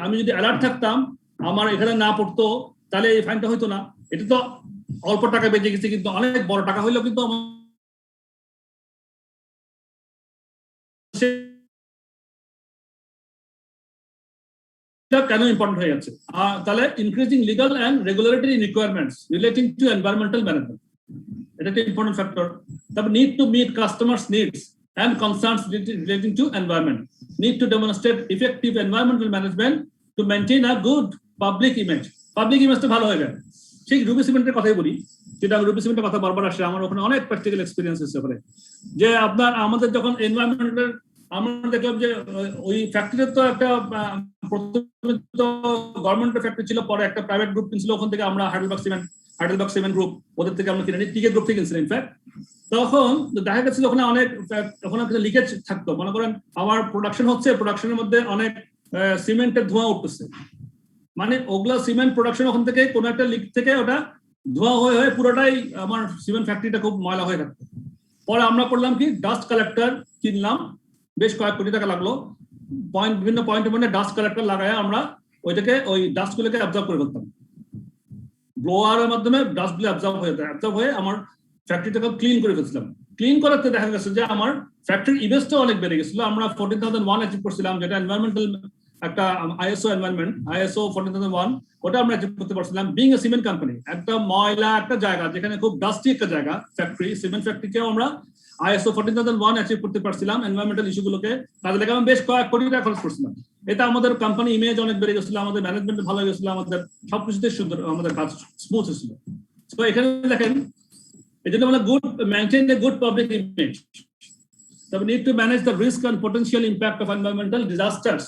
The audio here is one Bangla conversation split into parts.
আমি যদি অ্যালার্ট থাকতাম আমার এখানে না পড়তো তাহলে এই ফাইনটা হইতো না। এটা তো অল্প টাকা বেঁচে গেছে, কিন্তু অনেক বড় টাকা হইলেও কিন্তু কেন ইম্পর্টেন্ট হয়ে যাচ্ছে। তাহলে increasing legal and regulatory requirements relating to environmental management, এটা একটা ইম্পর্টেন্ট ফ্যাক্টর। তারপর need to meet customers needs and concerns relating to environment, need to demonstrate effective environmental management to maintain a good public image. Public ইমেজটা ভালো হয়ে যায়। ঠিক রুবি সিমেন্টের কথাই বলি, যেটা রুবি সিমেন্টের কথা বারবার আসে, আমার ওখানে অনেক প্র্যাকটিক্যাল এক্সপিরিয়েন্স হচ্ছে ওখানে। যে আপনার আমাদের যখন এনভায়রনমেন্টের আমরা দেখলাম যে ওই ফ্যাক্টরির তো একটা প্রথমে তো গভর্নমেন্টের ফ্যাক্টরি ছিল, পরে একটা প্রাইভেট গ্রুপ কিনছিল, ওখান থেকে আমরা হাইডেলবার্গ সিমেন্ট গ্রুপ, ওদের থেকে আমরা কিনে নিই, টিকে গ্রুপ থেকে কিনছিলাম ইনফ্যাক্ট। তখন দেখা গেছিল ওখানে অনেক ওখানে লিকেজ থাকতো। মনে করেন আমার প্রোডাকশন হচ্ছে, প্রোডাকশনের মধ্যে অনেক সিমেন্টের ধোঁয়া উঠতেছে, মানে ওগুলা সিমেন্ট প্রোডাকশন ওখান থেকে কোনো একটা লিক থেকে ওটা ধোঁয়া হয়ে হয়ে পুরোটাই আমার সিমেন্ট ফ্যাক্টরিটা খুব ময়লা হয়ে থাকতো। পরে আমরা করলাম কি, ডাস্ট কালেক্টর কিনলাম, বেশ কয়েক কোটি টাকা লাগলো। বিভিন্ন পয়েন্টের মধ্যে ডাস্ট কালেক্টর লাগায় আমরা ওইটাকে ওই ডাস্টগুলোকে অ্যাবজর্ব করে ফেলতাম, ব্লোয়ারের মাধ্যমে ডাস্টগুলো অ্যাবজর্ব হয়ে আমার ফ্যাক্টরিটাকে ক্লিন করে ফেলছিলাম। ক্লিন করাতে দেখা গেছে যে আমার ফ্যাক্টরির ইমেজটা অনেক বেড়ে গেছিল। আমরা 14001 অ্যাচিভ করছিলাম, যেটা এনভায়রনমেন্টাল একটা আইএসও এনভায়রনমেন্ট, আইএসও 14001, ওটা আমরা অ্যাচিভ করতে পারছিলাম। বিং এ সিমেন্ট কোম্পানি, একটা ময়লা একটা জায়গা যেখানে খুব ডাস্টি একটা জায়গা, ফ্যাক্টরি, সিমেন্ট ফ্যাক্টরিকেও আমরা আইএসও 14001 অ্যাচিভ করতে পারছিলাম এনভায়রনমেন্টাল ইস্যুগুলোকে কাজে লেগে। আমি বেশ কয়েক কোটি টাকা খরচ করছিলাম। এটা আমাদের কোম্পানি ইমেজ অনেক বেড়ে গেছিল, আমাদের ম্যানেজমেন্ট ভালো হয়ে গেছিল, আমাদের সবকিছুতে সুন্দর, আমাদের কাজ স্মুথ হয়েছিল। তো এখানে দেখেন, এই জন্য আমরা maintain a good public image. তবে need to manage the risk and potential impact of environmental disasters.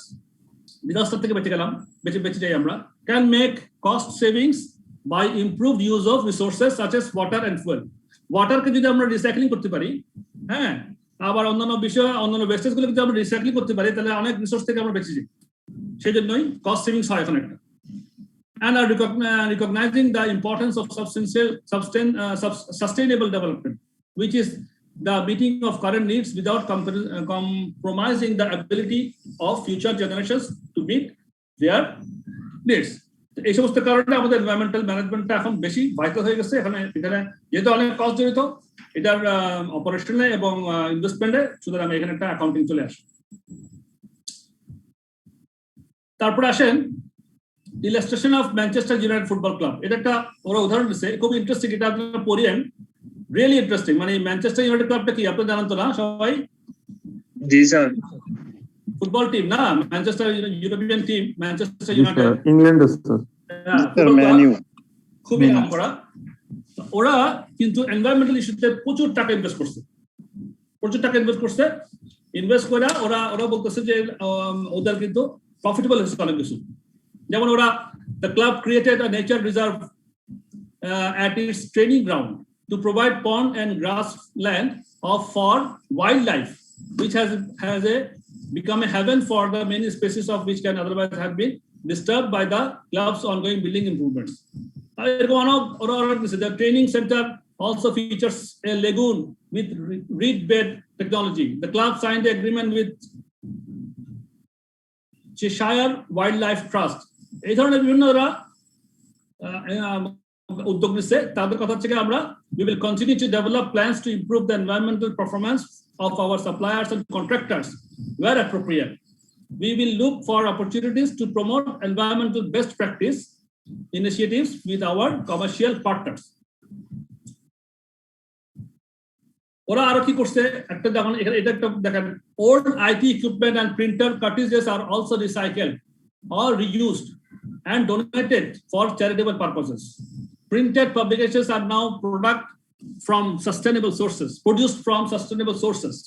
Disaster থেকে বেঁচে যাই আমরা। Can make cost savings by improved use of resources such as water and fuel. ওয়াটারকে যদি আমরা রিসাইক্লিং করতে পারি, হ্যাঁ, আবার অন্যান্য বিষয়, অন্যান্য ওয়েস্টেজ গুলো যদি আমরা রিসাইক্লিং করতে পারি, তাহলে অনেক রিসোর্স থেকে আমরা বেঁচে যাই। সেই জন্যই কস্ট সেভিংস হয় এখন একটা। And are recognizing the importance of sustainable development, which is the meeting of current needs without compromising the ability of future generations to meet their needs. এই সমস্ত কারণে আমাদের এনভায়রনমেন্টাল ম্যানেজমেন্টটা এখন বেশি ভাইটাল হয়ে গেছে। এখানে যেহেতু অনেক কস্ট জড়িত এটার অপারেশনে এবং ইনভেস্টমেন্টে, সুতরাং এখানে একটা অ্যাকাউন্টিং চলে আসে। তারপরে আসেন illustration of Manchester United football club. এটা একটা ওরা উদাহরণ দিচ্ছে, খুব ইন্টারেস্টিং। এটা আপনারা পড়েন, রিয়েলি ইন্টারেস্টিং। মানে ম্যানচেস্টার ইউনাইটেড ক্লাবটা কি আপনারা জানেন তো না সবাই? জি স্যার। ফুটবল টিম না, Manchester European team, Manchester United, ইংল্যান্ডের স্যার, খুবই নাম করা। ওরা কিন্তু এনভায়রনমেন্টাল ইস্যুতে প্রচুর টাকা ইনভেস্ট করছে, ইনভেস্ট করে ওরা বলতেছে যে ওদের কিন্তু প্রফিটেবল হচ্ছে অনেক কিছু। যেমন ওরা, the club created a nature reserve at its training ground to provide pond and grassland for wildlife, which has become a haven for the many species of which can otherwise have been disturbed by the club's ongoing building improvements. The training center also features a lagoon with reed bed technology. The club signed the agreement with Cheshire Wildlife Trust. এই ধরনের বিভিন্ন উদ্যোগ নিচ্ছে। তাদের কথা হচ্ছে আমরা we will continue to develop plans to improve the environmental performance of our suppliers and contractors where appropriate. We will look for opportunities to promote environmental best practice initiatives with our commercial partners. ওরা আরো কি করছে, একটা দেখুন, এটা একটা দেখেন, old IT equipment and printer cartridges are also recycled or reused and donated for charitable purposes. Printed publications are now produced from sustainable sources.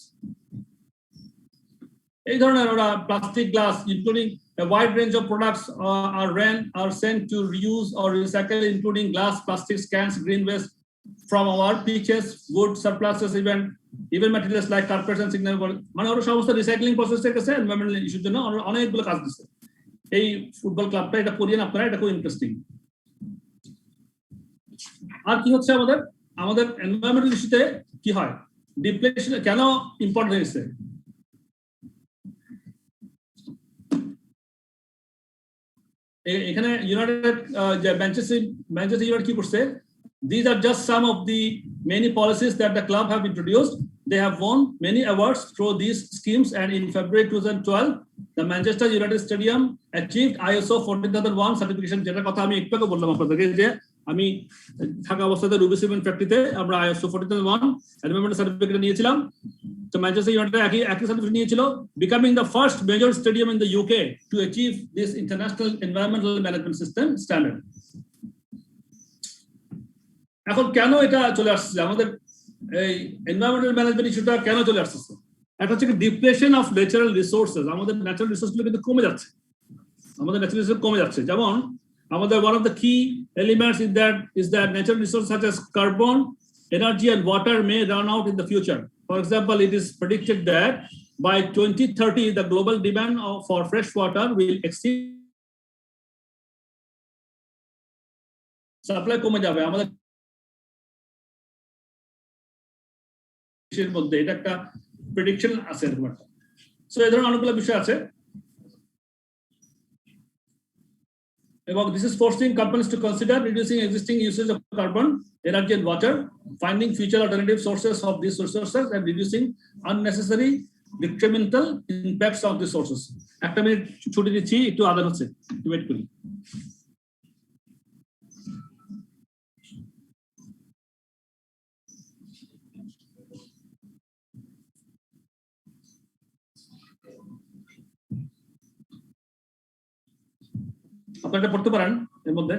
এই ধরনের ওরা plastic glass including a wide range of products are sent to reuse or recycle, including glass, plastics, cans, green waste from our beaches, wood surpluses, even materials like carpets and signal board. মানে ওরা সমস্ত রিসাইক্লিং প্রসেসের কাছে এনভায়রনমেন্টাল ইস্যুর জন্য অনেকগুলো কাজ দিচ্ছে। এই ফুটবল ক্লাবটা, এটা পড়িয়েন আপনারা, এটা খুব ইন্টারেস্টিং। আর কি হচ্ছে আমাদের এনভায়রনমেন্টাল ইস্যুতে কি হয়, ডিপ্লেশন কেন ইম্পর্টেন্ট হয়েছে? এখানে ইউনাইটেড ম্যানচেস্টার ইউনাইটেড কি করছে? These are just some of the many policies that the club have introduced. They have won many awards through these schemes, and in February 2012, the Manchester United Stadium achieved ISO 14001 certification. যেটা কথা আমি একটু আগে বললাম আপনাদেরকে, যে আমি থাকা অবস্থাতে রুবি সিমেন্ট ফ্যাক্টরিতে আমরা ISO 14001 এনভায়রনমেন্টাল সার্টিফিকেট নিয়েছিলাম। তো ম্যানচেস্টার ইউনাইটেড একই সার্টিফিকেট নিয়েছিল, becoming the first major stadium in the UK to achieve this international environmental management system standard. এখন কেন এটা চলে আসছে আমাদের এই এনভায়রনমেন্টাল ম্যানেজমেন্ট ইস্যুটা কেন চলে আসছে? একটা হচ্ছে ডিপ্লেশন অফ ন্যাচারাল রিসোর্সেস। আমাদের ন্যাচারাল রিসোর্সগুলো কিন্তু কমে যাচ্ছে, যেমন আমাদের one of the key elements is that natural resources such as carbon, energy and water may run out in the future. For example, it is predicted that by 2030 the global demand for fresh water will exceed supply কমে যাবে আমাদের দেশের মধ্যে। এটা একটা প্রেডিকশন আছে এরকম একটা। সো এই ধরনের অনেকগুলো বিষয় আছে, এবং this is forcing companies to consider reducing existing usage of carbon, energy and water, finding future alternative sources of these resources and reducing unnecessary detrimental impacts of these sources. একটা মিনিট ছুটি দিচ্ছি, একটু আদান হচ্ছে, একটু ওয়েট করি। আপনারা পড়তে পারেন এর মধ্যে।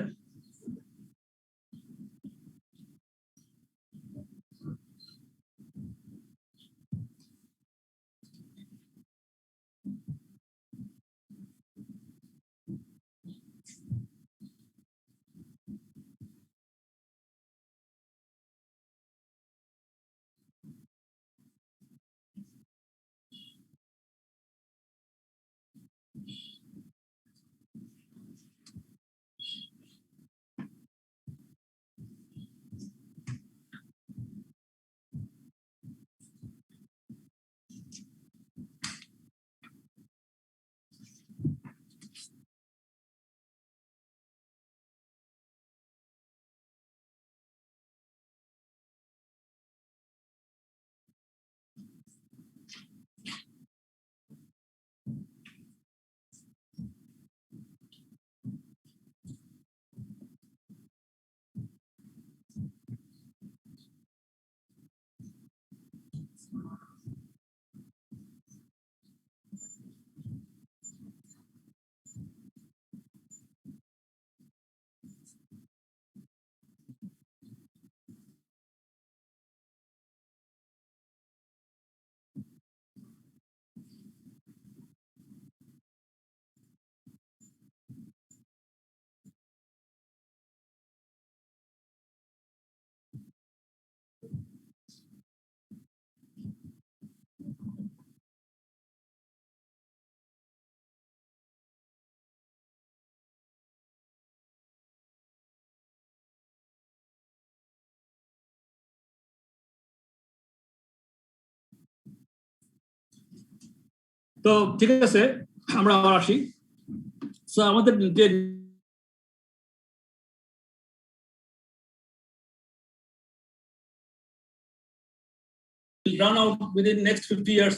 তো ঠিক আছে, আমরা আবার আসি। সো আমাদের যে run out within next 50 years,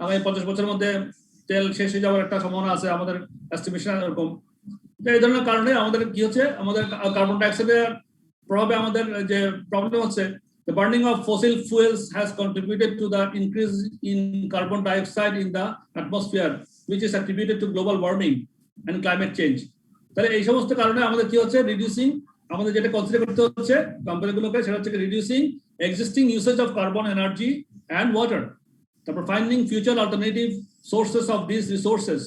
আগামী 50 বছরের মধ্যে তেল শেষ হয়ে যাওয়ার একটা সম্ভাবনা আছে আমাদের এস্টিমেশন এরকম। এই ধরনের কারণে আমাদের কি হচ্ছে, আমাদের কার্বন ডাইঅক্সাইডের প্রভাবে আমাদের যে প্রবলেম হচ্ছে, the burning of fossil fuels has contributed to the increase in carbon dioxide in the atmosphere, which is attributed to global warming and climate change. তাহলে এই সমস্ত কারণে আমাদের কি হচ্ছে, রিডিউসিং, আমাদের যেটা কনসিডার করতে হচ্ছে কোম্পানিগুলোকে, সেটা হচ্ছে reducing existing usage of carbon, energy and water, তারপর finding future alternative sources of these resources,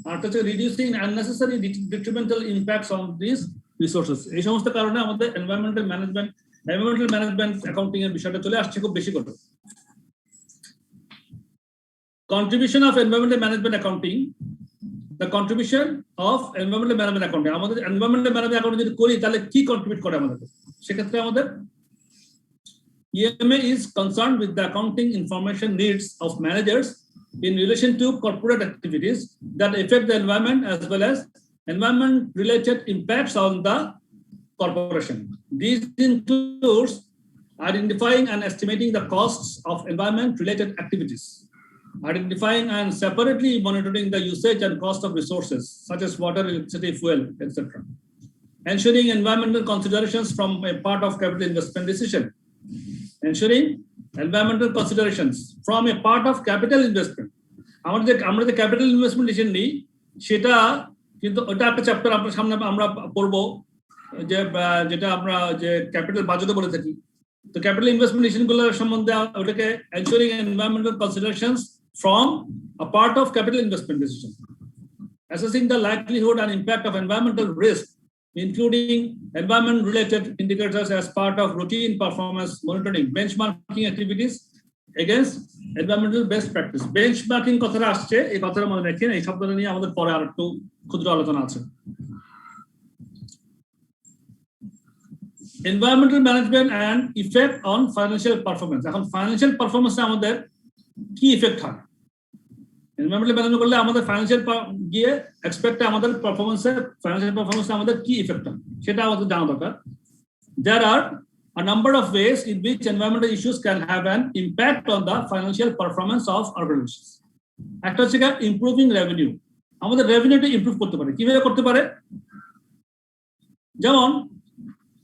আর হচ্ছে reducing unnecessary detrimental impacts on these resources. এই সমস্ত কারণে আমাদের environmental management accounting এর বিষয়টা চলে আসছে খুব বেশি করে। Contribution of environmental management accounting, the contribution of environmental management accounting, আমাদের environmental management accounting যদি করি তাহলে কি কন্ট্রিবিউট করে আমাদের? সেক্ষেত্রে আমাদের EMA is concerned with the accounting information needs of managers in relation to corporate activities that affect the environment as well as environment-related impacts on the corporation. These includes identifying and estimating the costs of environment-related activities, identifying and separately monitoring the usage and cost of resources such as water, electricity, fuel, etc. Ensuring environmental considerations from a part of capital investment decision. Ensuring environmental considerations from a part of capital investment. আমরা যে ক্যাপিটাল ইনভেস্টমেন্ট ডিসিশন নিই সেটা কিন্তু ওটা একটা চ্যাপ্টার আপনার সামনে আমরা পড়বো যে যেটা আমরা যে ক্যাপিটাল বাজেটে বলে থাকি তো ক্যাপিটাল ইনভেস্টমেন্ট ডিসিশনগুলোর সম্বন্ধে ওটাকে ensuring environmental considerations from a part of capital investment decision assessing the likelihood and impact of environmental risk including environment-related indicators as part of routine performance monitoring, benchmarking activities against environmental best practice. Benchmarking কথাটা আসছে এই কথাটা মনে রাখেন এই শব্দটা নিয়ে আমাদের পরে আরেকটু ক্ষুদ্র আলোচনা আছে। Environmental management and effect on financial performance. এখন financial performance আমাদের কি ইফেক্ট হয়? Environmental management করলে আমাদের ফাইনান্সিয়াল গিয়ে এক্সপেক্টে আমাদের পারফরম্যান্সে ফাইনান্সিয়াল পারফরম্যান্সে আমাদের কি ইফেক্ট হয় সেটা আমাদের জানা দরকার। There are a number of ways in which environmental issues can have an impact on the financial performance of organizations. একটা হচ্ছে ইমপ্রুভিং রেভিনিউ, আমাদের রেভিনিউটা ইমপ্রুভ করতে পারে। কিভাবে করতে পারে? যেমন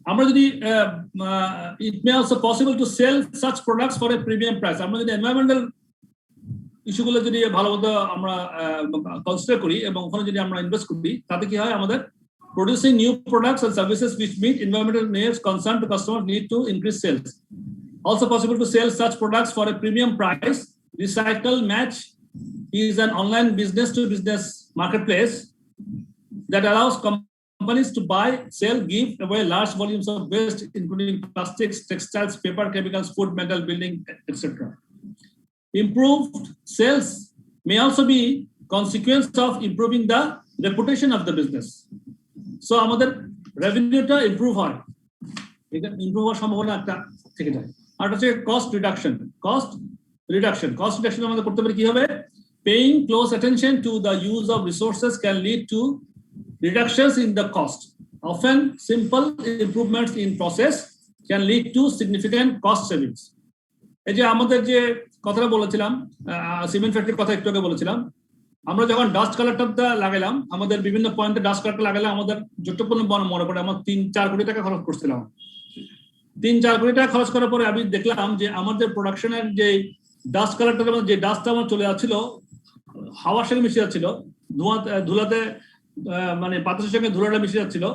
আমরা যদি it may also possible to sell such products for a premium price. আমরা যদি environmental ইস্যুগুলো যদি ভালোমতো আমরা কনসিডার করি এবং ওখানে যদি আমরা ইনভেস্ট করি তাতে কি হয় আমাদের producing new products and services which meet environmental needs concerned to customers need to increase sales. Also possible to sell such products for a premium price. Recycle Match is an online business to business marketplace that allows companies to buy, sell, give away large volumes of waste including plastics, textiles, paper, chemicals, food, metal, building, etc. Improved sales may also be consequence of improving the reputation of the business. So আমাদের রেভিনিউটা ইমপ্রুভ হয়, ইমপ্রুভ হওয়ার সম্ভাবনা একটা থেকে যায়। আর হচ্ছে কস্ট রিডাকশন আমাদের করতে পারে কি হবে? Paying close attention to the use of resources can lead to reductions in the cost. Often simple improvements in process can lead to significant cost savings. এই যে আমাদের যে কথাটা বলেছিলাম সিমেন্ট ফ্যাক্টরির কথা একটু আগে বলেছিলাম, আমরা যখন ডাস্ট কালেক্টরটা লাগাইলাম আমাদের বিভিন্ন পয়েন্টে ডাস্ট কালেক্টর লাগালে আমাদের যতক্ষণ মনে পড়ে আমার 3-4 কোটি টাকা খরচ করছিলাম। 3-4 কোটি টাকা খরচ করার পরে আমি দেখলাম যে আমাদের প্রোডাকশনের যে ডাস্ট কালেক্টরের মধ্যে যে ডাস্টটা আমার চলে যাচ্ছিল হাওয়ার সঙ্গে মিশে যাচ্ছিল, ধুলাতে মানে বাতাসের সঙ্গে ধুলাটা মিশে যাচ্ছিল,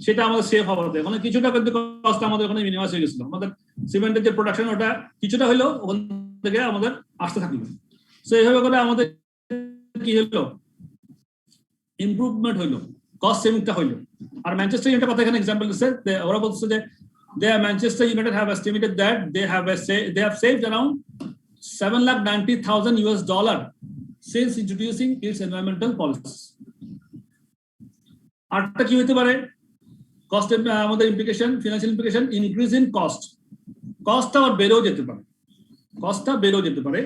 সেটা আমাদের সেফ হওয়াতে ওখানে কিছুটা কিন্তু কষ্ট আমাদের ওখানে মিনিমাইজ হয়ে গেছিল। আমাদের সিমেন্টের যে প্রোডাকশন ওটা কিছুটা হলেও ওখান থেকে আমাদের আসতে থাকলো। সো এইভাবে করে আমাদের কি হলো? ইমপ্রুভমেন্ট হইলো, কস্ট সেভিংটা হইলো। আর ম্যানচেস্টার ইউনাইটেড কথা এখানে এক্সাম্পল দিচ্ছে, ওরা বলছে যে Manchester United have estimated that they have saved around $790,000 since introducing its environmental policies. আরটা কি হতে পারে? কস্ট আমাদের implication, financial implication, increase in কস্টটা আবার বেড়েও যেতে পারে,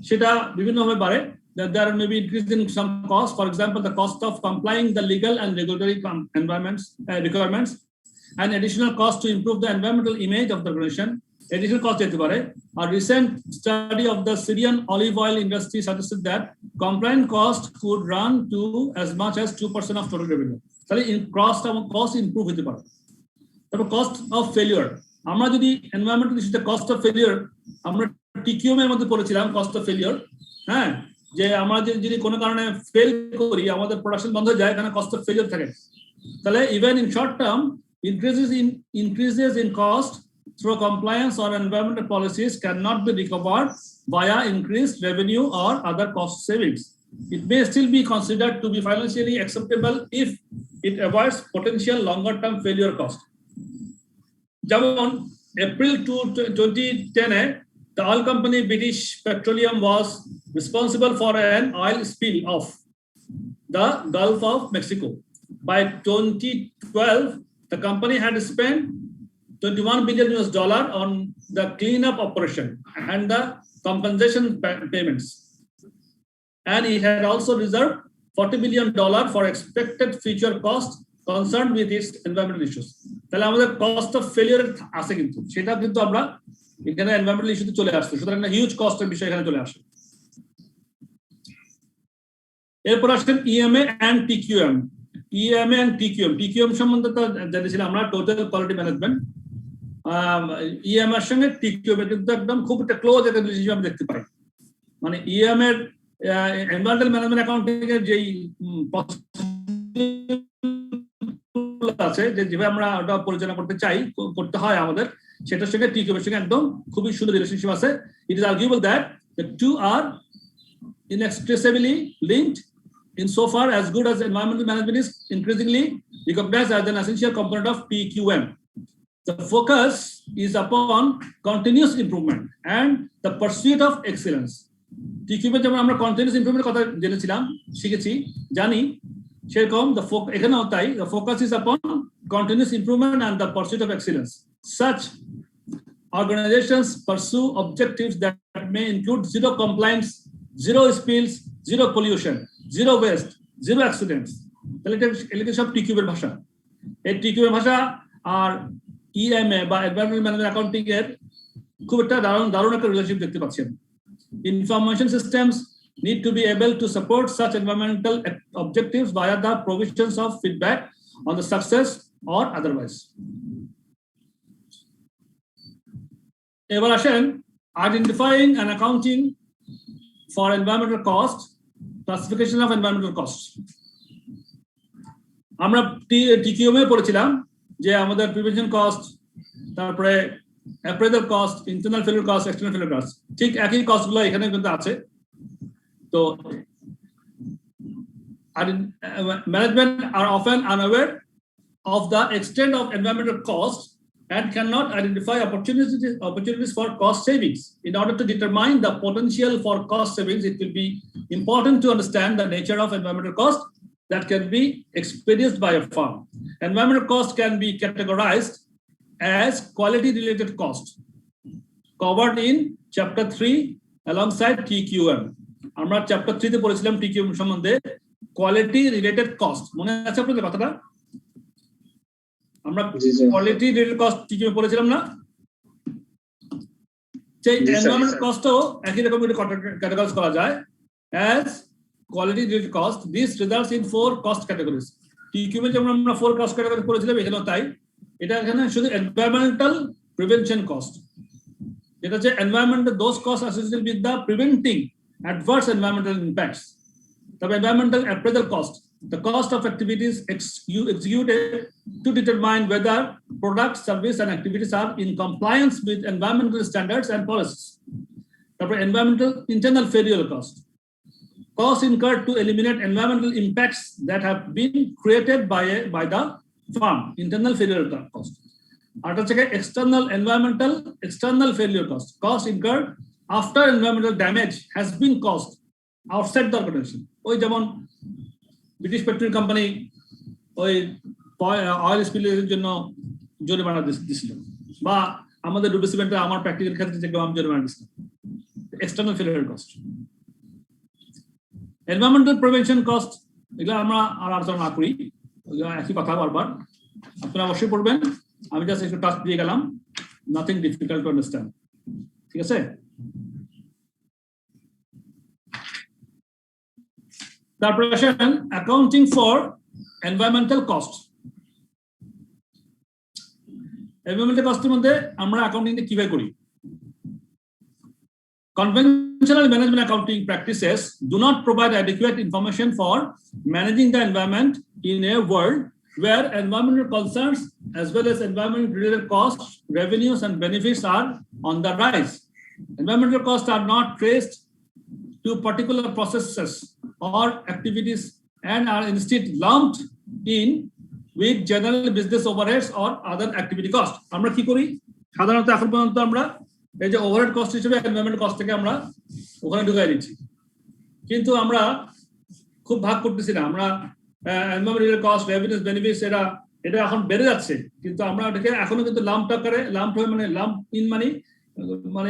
সেটা বিভিন্নভাবে বাড়ে। There may be increase in some cost. For example, the cost of complying the legal and regulatory requirements, and additional cost to improve the environmental image of the organization. Additional cost যেতে পারে। A recent study of the Syrian olive oil industry suggested that compliance cost could run to as much as 2% of total revenue. তাহলে cost improve হতে পারে। তারপর cost of failure, আমরা যদি এনভায়রনমেন্টাল ইস্যুতে কস্ট অফ ফেলিওর আমরা টিকিউমের মধ্যে পড়েছিলাম। কস্ট অফ ফেলিওর, হ্যাঁ, যে আমরা যদি কোনো কারণে ফেল করি আমাদের প্রোডাকশন বন্ধ হয়ে যায়, এখানে কস্ট অফ ফেলিওর থাকে। তাহলে even in short term increases in cost through compliance or environmental policies cannot be recovered via increased revenue or other cost savings. It may still be considered to be financially acceptable if it avoids potential longer term failure cost. যেমন April 2010 the oil company British Petroleum was responsible for an oil spill off the Gulf of Mexico. By 2012 the company had spent $21 billion on the cleanup operation and the compensation payments, and it had also reserved $40 billion for expected future cost concerned with its environmental issues. তাহলে আমাদের কস্ট অফ ফেলিয়ার আছে, কিন্তু সেটা কিন্তু আমরা এখানে এনভায়রনমেন্টাল ইস্যুতে চলে আসছে, সুতরাং একটা হিউজ কস্টের বিষয় এখানে চলে আসে। এরপর আসেন EMA and TQM. EMA and TQM, TQM সম্বন্ধে তো জানিয়েছিলাম আমরা, টোটাল কোয়ালিটি ম্যানেজমেন্ট। ইএমএ এর সঙ্গে টিকিউএম এর কিন্তু একদম খুব একটা ক্লোজ একটা রিলেশনশিপ আমরা দেখতে পাই। মানে ইএমএ এর এনভায়রনমেন্টাল ম্যানেজমেন্ট অ্যাকাউন্টিং এর যেই আছে, যে যেভাবে আমরা ওটা পরিচালনা করতে চাই, করতে হয় আমাদের, সেটার সঙ্গে টিকিউএম এর সঙ্গে একদম খুবই সুন্দর রিলেশনশিপ আছে। It is arguable that the two are inextricably linked insofar as good as environmental management is increasingly recognized as an essential component of PQM. The focus is upon continuous improvement and the pursuit of excellence. PQM যেমন আমরা continuous improvement কথা জেনেছিলাম, শিখেছি, জানি, সেরকম এখানেও তাই, the focus is upon continuous improvement and the pursuit of excellence. Such organizations pursue objectives that may include zero compliance, zero spills, zero pollution, zero waste, zero accidents. তাহলে এটা সব টিকিউব এর ভাষা। এই টিকিউব এর ভাষা আর ইএমএ বা এনভায়রনমেন্টাল ম্যানেজমেন্ট অ্যাকাউন্টিং এর খুব একটা দারুণ একটা রিলেশনশিপ দেখতে পাচ্ছেন। Information systems need to be able to support such environmental objectives via the provisions of feedback on the success or otherwise. এবার আসেন identifying and accounting for environmental cost, classification of environmental cost. আমরা টিকিউএম এ পড়েছিলাম যে আমাদের প্রিভেনশন কস্ট, তারপরে appraisal cost, internal failure cost, external failure cost, ঠিক একই কস্টগুলো এখানে কিন্তু আছে। তো ম্যানেজমেন্ট আর often unaware of the extent of environmental cost and cannot identify opportunities for cost savings. In order to determine the potential for cost savings, it will be important to understand the nature of environmental cost that can be experienced by a firm. Environmental cost can be categorized as quality-related cost, covered in Chapter 3 alongside TQM. আমরা Chapter 3 তে পড়েছিলাম TQM সম্বন্ধে, quality-related cost, মনে আছে আপনাদের কথাটা? আমরা কোয়ালিটি রিলেটেড কস্ট টিকিউএম পড়েছিলাম না? সেই এনভায়রনমেন্টাল কস্টও একই রকম করে ক্যাটাগরাইজ করা যায় as quality related cost. This results in 4 cost categories. TQM এ যেমন আমরা 4 কস্ট ক্যাটাগরি পড়েছিলাম, এখানেও তাই। এটা এখানে শুধু এনভায়রনমেন্টাল প্রিভেনশন কস্ট, যেটা হচ্ছে environmental those cost associated with the preventing adverse environmental impacts. তবে environmental appraisal cost, the cost of activities executed to determine whether products, services, and activities are in compliance with environmental standards and policies. The environmental internal failure cost, costs incurred to eliminate environmental impacts that have been created by the firm, internal failure cost. External failure cost, costs incurred after environmental damage has been caused outside the organization. ওই যেমন ব্রিটিশ পেট্রোলিয়াম কোম্পানি ওই অয়েল স্পিলের জন্য জরিমানা দিছিল, বা আমাদের ডুবিসিমেন্টে আমার প্র্যাকটিক্যাল ক্ষেত্রে যে আমি জরিমানা দিছিলাম। External failure cost, environmental prevention cost, এগুলো আমরা আর আলোচনা না করি, একই কথা বারবার আপনারা অবশ্যই পড়বেন। আমি জাস্ট একটু টাস্ক দিয়ে গেলাম, নাথিং ডিফিকাল্ট টু আন্ডারস্ট্যান্ড, ঠিক আছে? তারপরে আসেন accounting for environmental cost. Environmental কস্টের মধ্যে আমরা অ্যাকাউন্টিংটা কিভাবে করি? Conventional management accounting practices do not provide adequate information for managing the environment in a world where environmental concerns as well as environment-related costs, revenues, and benefits are on the rise. Environmental costs are not traced to particular processes or activities and are instead lumped in with general business overheads or other activity costs. আমরা কি করি সাধারণত এখন পর্যন্ত? আমরা এই যে ওভারহেড কস্ট হিসেবে এনভায়রনমেন্টাল কস্ট থেকে আমরা ওখানে ঢুকাই দিচ্ছি, কিন্তু আমরা খুব ভাগ করতেছি না। আমরা এনভায়রনমেন্টাল কস্ট, রেভিনিউস, বেনিফিটস এটা এখন বেড়ে যাচ্ছে, কিন্তু আমরা এটাকে এখনো কিন্তু লাম্প আকারে, লাম্প হয়ে মানে লাম্প ইন মানে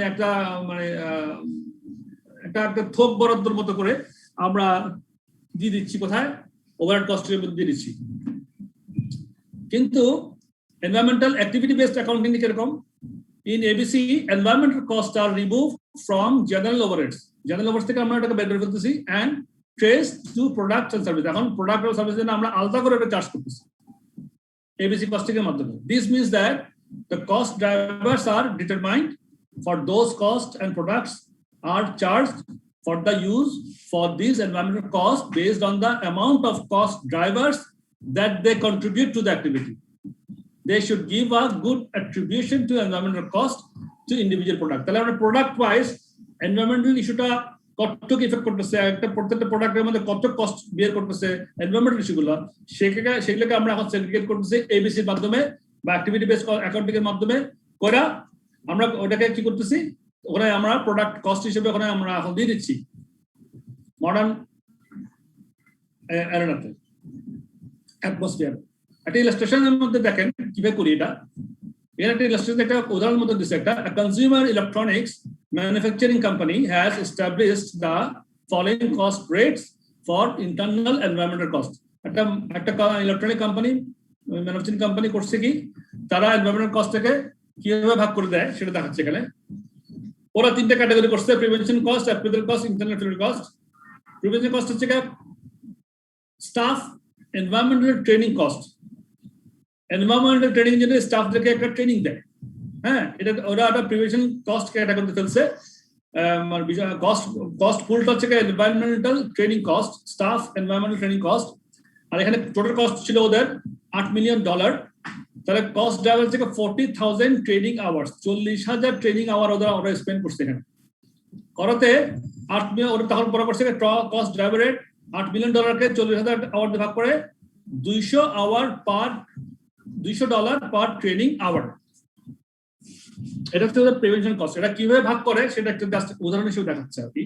একটা থোক বরাদ্দর মতো করে আমরা দিয়ে দিচ্ছি কোথায় ওভারহেড কস্টের মধ্যে দিয়ে দিচ্ছি কিন্তু environmental activity based accounting কিরকম in ABC environmental costs are removed from general overheads থেকে আমরা এটাকে বের করে ফেলতেছি and traced to products and services এখন প্রোডাক্ট আর সার্ভিসের জন্য আমরা আলাদা করে এটা চার্জ করতেছি ABC costing এর মাধ্যমে this means that the cost drivers are determined for those costs and products are charged for the use for these environmental costs based on the amount of cost drivers that they contribute to the activity. They should give a good attribution to environmental cost to individual product. তাহলে আমরা product wise environmental ইস্যুটা কতটুকু ইফেক্ট করতেছে একটা প্রত্যেকটা প্রোডাক্টের মধ্যে কত কস্ট বের করতেছে এনভায়রনমেন্টাল ইস্যুগুলো সেগুলোকে আমরা এখন সেগ্রিগেট করতেছি এবিসির মাধ্যমে বা অ্যাক্টিভিটি বেসড অ্যাকাউন্টিং এর মাধ্যমে করা আমরা ওটাকে কি করতেছি ওখানে আমরা প্রোডাক্ট কস্ট হিসেবে ওখানে আমরা এখন দিয়ে দিচ্ছি মডার্ন অ্যারেনাতে অ্যাটমসফিয়ার একটা ইলাস্ট্রেশনের মধ্যে দেখেন কিভাবে করি এটা এর একটা ইলাস্ট্রেশন একটা উদাহরণ মধ্যে দিচ্ছে একটা consumer electronics manufacturing company has established the following cost rates for internal environmental cost একটা ইলেকট্রনিক কোম্পানি ম্যানুফ্যাকচারিং কোম্পানি করছে কি তারা এনভায়রনমেন্টাল কস্টটাকে কিভাবে ভাগ করে দেয় সেটা দেখাচ্ছে এখানে ওরা তিনটা ক্যাটাগরি করছে prevention cost appraisal cost internal field cost prevention cost হচ্ছে staff environmental training cost environmental training জন্য স্টাফদেরকে একটা ট্রেনিং দেয় হ্যাঁ এটা ওরা একটা প্রিভেনশন কস্ট ক্যাটাগরিতে ফেলছে কস্ট পুলটা হচ্ছে environmental training cost staff environmental training cost আর এখানে টোটাল কস্ট ছিল ওদের $8 million তাহলে কস্ট ড্রাইভার থেকে 40,000 ট্রেনিং আওয়ার্স 40,000 ট্রেনিং আওয়ার ওরা স্পেন্ড করছে এখানে করাতে 8 মিলিয়ন ওরা তখন পরে করছে কস্ট ড্রাইভারের $8 million কে 40,000 আওয়ার ভাগ করে $200 পার ট্রেনিং আওয়ার এটা হচ্ছে ওদের প্রিভেনশন কস্ট এটা কিভাবে ভাগ করে সেটা একটা জাস্ট উদাহরণ হিসেবে দেখাচ্ছে আর কি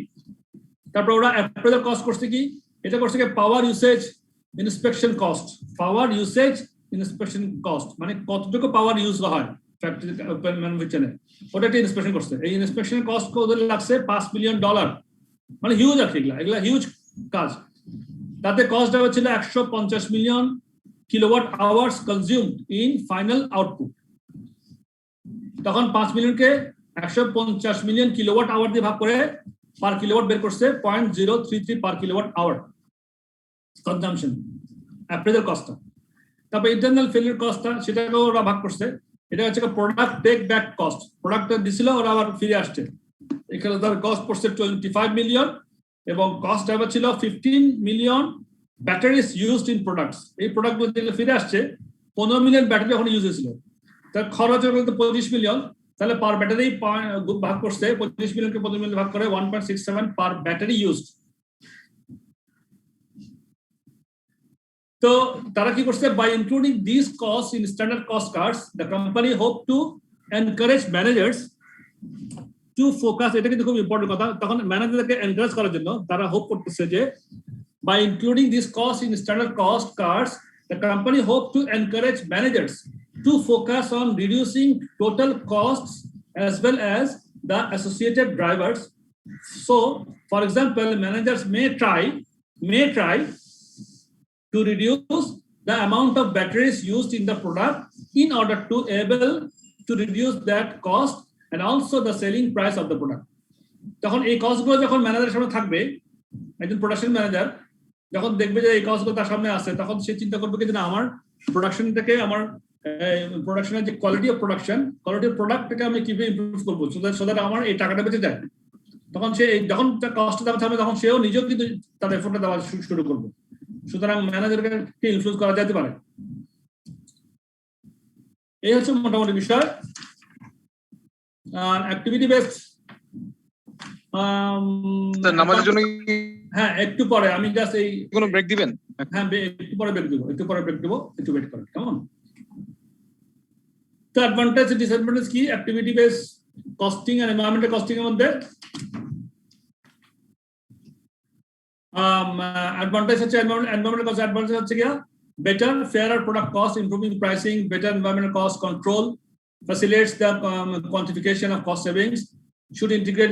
তারপর ওরা অ্যাপ্রেজাল কস্ট করছে কি এটা করছে কি পাওয়ার ইউসেজ ইন্সপেকশন কস্ট পাওয়ার ইউসেজ ইন্সপেকশন কস্ট মানে কতটুকু পাওয়ার ইউজ হয় ফ্যাক্টরি ম্যানুফ্যাকচারে ওটা একটা ইন্সপেকশন করছে এই ইন্সপেকশন কস্ট ওদের লাগছে $5 million মানে হিউজ আর কি এগুলা হিউজ কাজ তাতে কস্ট দেওয়া ছিল 150 million kilowatt hours consumed in final output তখন 5 মিলিয়নকে 150 মিলিয়ন কিলোওয়াট আওয়ার দিয়ে ভাগ করে পার কিলোওয়াট বের করছে 0.033 পার কিলোওয়াট আওয়ার কনজাম্পশন অ্যাপ্রেজাল কস্টটা তারপর ইন্টারনাল ফেলিয়ার কস্টটা সেটাকেও ওরা ভাগ করছে এটা হচ্ছে প্রোডাক্ট টেক ব্যাক কস্ট প্রোডাক্টটা দিছিল ওরা আবার ফিরে আসছে এখানে তার কস্ট পড়ছে 25 মিলিয়ন এবং কস্ট আবার ছিল 15 million batteries used in products এই প্রোডাক্টগুলো যেগুলো ফিরে আসছে 15 মিলিয়ন ব্যাটারি এখন ইউজ হয়েছিল তার খরচ হলো 25 মিলিয়ন তাহলে পার ব্যাটারি ভাগ করছে 25 মিলিয়নকে 15 মিলিয়ন ভাগ করে 1.67 পার ব্যাটারি ইউজড তো তারা কি করছে by including this cost in standard cost cards the company hope to encourage managers to focus এটা কিন্তু খুব ইম্পর্টেন্ট কথা তখন ম্যানেজারকে এনকারেজ করার জন্য তারা হোপ করতেছে যে by including this cost in standard cost cards the company hope to encourage managers to focus on reducing total costs as well as the associated drivers. So, for example, managers may try to reduce the amount of batteries used in the product in order to able to reduce that cost and also the selling price of the product. তখন এই কস্টগুলো যখন ম্যানেজারের সামনে থাকবে একজন প্রোডাকশন ম্যানেজার যখন দেখবে যে এই কস্টগুলো তার সামনে আছে তখন সে চিন্তা করবে যে না আমার প্রোডাকশনটাকে আমার প্রোডাকশনের যে কোয়ালিটি অফ প্রোডাক্টটাকে আমি কিভাবে ইমপ্রুভ করবো সো দ্যাট আমার এই টাকাটা বেঁচে যায় তখন সে যখন তার কষ্ট দেওয়া থাকবে তখন সেও নিজেও কিন্তু তার এফোর্টটা দেওয়া শুরু করবে সুতরাং ম্যানেজারকে ইনফ্লুয়েন্স করা যেতে পারে এই হচ্ছে মোটামুটি বিষয় অ্যাক্টিভিটি বেসড নামাজের জন্য হ্যাঁ একটু পরে আমি জাস্ট এই কোনো ব্রেক দিবেন হ্যাঁ একটু পরে ব্রেক দিব একটু ওয়েট করেন কেমন তো অ্যাডভান্টেজ ডিসঅ্যাডভান্টেজ কি অ্যাক্টিভিটি বেস কস্টিং আর এনভায়রনমেন্টাল কস্টিং এর মধ্যে অ্যাডভান্টেজ হচ্ছে এনভায়রনমেন্টাল কস্ট অ্যাডভান্টেজ হচ্ছে কি better fairer product cost improving pricing better environmental cost control facilitates the quantification of cost savings should integrate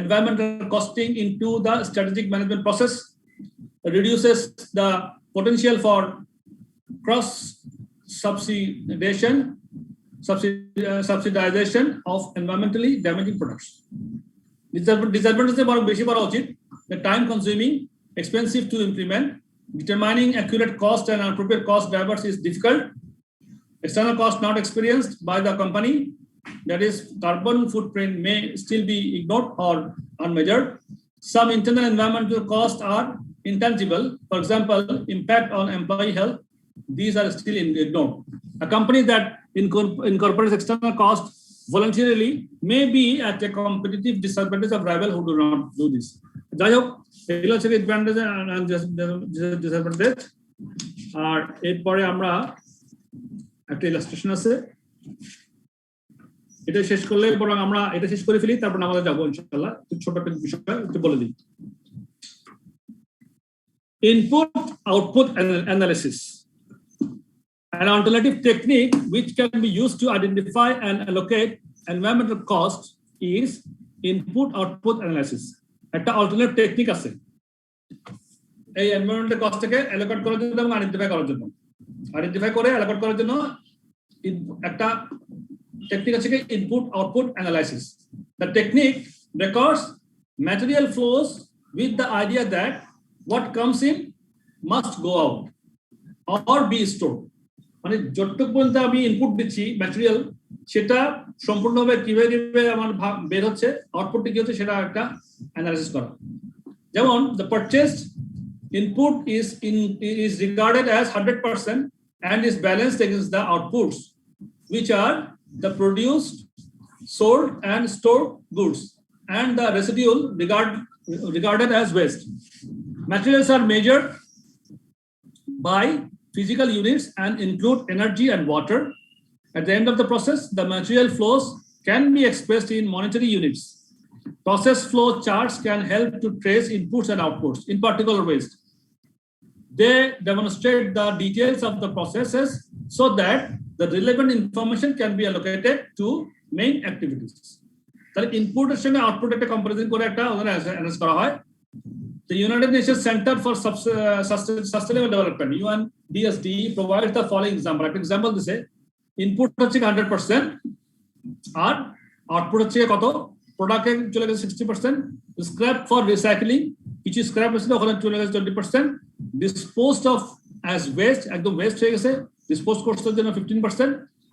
environmental costing into the strategic management process, reduces the potential for cross subsidization of environmentally damaging products. Disadvantages are beshi bora uchit, the time consuming, expensive to implement, determining accurate cost and appropriate cost drivers is difficult. External cost not experienced by the company, that is carbon footprint may still be ignored or unmeasured. Some internal environmental costs are intangible. For example, impact on employee health, these are still ignored. A company that incorporates external costs voluntarily may be at a competitive disadvantage of rivals who do not do this. Advantage and disadvantage. এরপরে আমরা একটা ইলাস্ট্রেশন আছে, এটা শেষ করলে বরং আমরা এটা শেষ করে ফেলি, তারপর আমাদের যাবো ইনশাআল্লাহ। ছোট একটা বিষয় একটু বলে দিই। Input output analysis, an alternative technique which can be used to identify and allocate environmental costs is input output analysis. একটা অল্টারনেটিভ টেকনিক আছে এই এনভায়রনমেন্টাল কস্টটাকে অ্যালোকেট করার জন্য এবং আইডেন্টিফাই করার জন্য। আইডেন্টিফাই করে অ্যালোকেট করার জন্য একটা টেকনিক আছে input output analysis. The technique records material flows with the idea that what comes in must go out or be stored. মানে যতটুকু পর্যন্ত আমি ইনপুট দিচ্ছি ম্যাটেরিয়াল, সেটা সম্পূর্ণভাবে কিভাবে আমার বের হচ্ছে, আউটপুটটা কি হচ্ছে, সেটা একটা অ্যানালাইসিস করা। যেমন the purchased input is regarded as 100% and is balanced against the outputs, which are the produced, sold and stored goods, and the residual regarded as waste. Materials are measured by physical units and include energy and water. At the end of the process, the material flows can be expressed in monetary units. Process flow charts can help to trace inputs and outputs, in particular waste. They demonstrate the details of the processes so that the relevant information can be allocated to main activities. তাহলে ইনপুটের সঙ্গে আউটপুট একটা কম্পারিজন করে একটা অ্যানালাইজ করা হয়। The United Nations Center for Sustainable Development (UNDSD) provides the following example. An example দিছে ইনপুট হচ্ছে 100% আর আউটপুট হচ্ছে কত, প্রোডাক্টে চলে গেছে 60%, স্ক্র্যাপ ফর রিসাইক্লিং কিছু স্ক্র্যাপ হচ্ছে ওখানে চলে গেছে 20%, ডিসপোজড অফ অ্যাজ ওয়েস্ট একদম ওয়েস্ট হয়ে গেছে, ডিসপোজ করতে জন্য 15%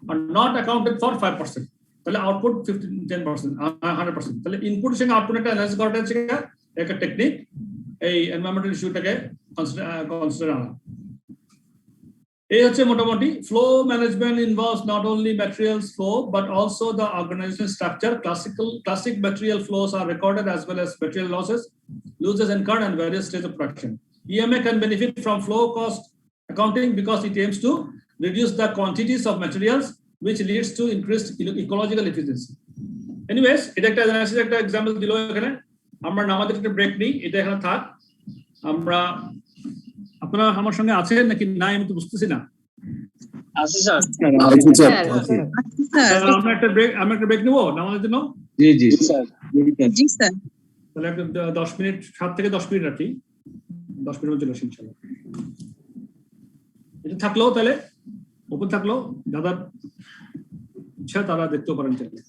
আর নট অ্যাকাউন্টেড ফর 5%। তাহলে আউটপুট 10%, 100%। তাহলে ইনপুটের সঙ্গে আউটপুটটা অ্যানালাইজ করাটা হচ্ছে একটা টেকনিক এই এনভায়রনমেন্টাল ইস্যুটাকে কনসিডার আনা। এই হচ্ছে মোটামুটি flow management involves not only materials flow but also the organisational structure. Classic material flows are recorded as well as material losses incurred and various stages of production. EMA can benefit from flow cost accounting because it aims to reduce the quantities of materials, which leads to increased ecological efficiency. Anyways, এটা একটা অ্যানালাইসিস একটা एग्जांपल দিলো এখানে। আমরা আমাদের একটা ব্রেক নিই, এটা এখানে থাক। আমরা আপনারা আমার সঙ্গে আছেন নাকি নাই আমি তো বুঝতেছি না। আছে স্যার। আমরা একটা ব্রেক নেব নামাজের জন্য। জি স্যার। জি স্যার। তাহলে একটা 10 মিনিট 7 থেকে 10 মিনিট রাখি, 10 মিনিট চলে আসি ইনশাআল্লাহ। এটা থাকলো তাহলে ওপেন থাকলো, যারা ইচ্ছা তারা দেখতেও পারেন চাইলে।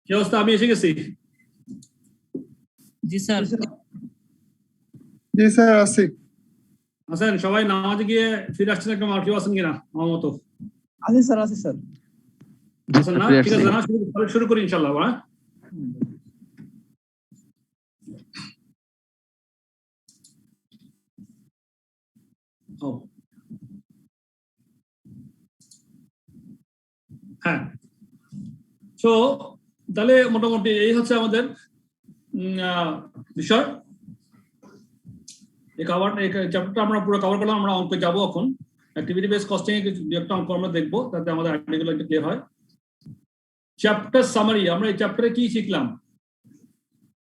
কি অবস্থা? আমি এসে গেছি। জি স্যার। জি স্যার আছি। আছেন সবাই? নামাজে গিয়ে ফিরে আসছেন একদম, আর কেউ আছেন কিনা আমার মতো? আছি স্যার, আছি স্যার। আছেন না? ঠিক আছে না, শুরু করি ইনশাল্লাহ। হ্যাঁ, হ্যাঁ। তো তাহলে মোটামুটি এই হচ্ছে আমাদের বিষয়। এই চ্যাপ্টারটা আমরা পুরো কভার করলাম। আমরা অঙ্কে যাবো এখন। অ্যাক্টিভিটি বেস কস্টিং এর কিছু একটা অঙ্ক আমরা দেখবো, তাতে আমাদের আইডিয়াগুলো একটু ক্লিয়ার হয়। চ্যাপ্টার সামারি, আমরা এই চ্যাপ্টারে কি শিখলাম?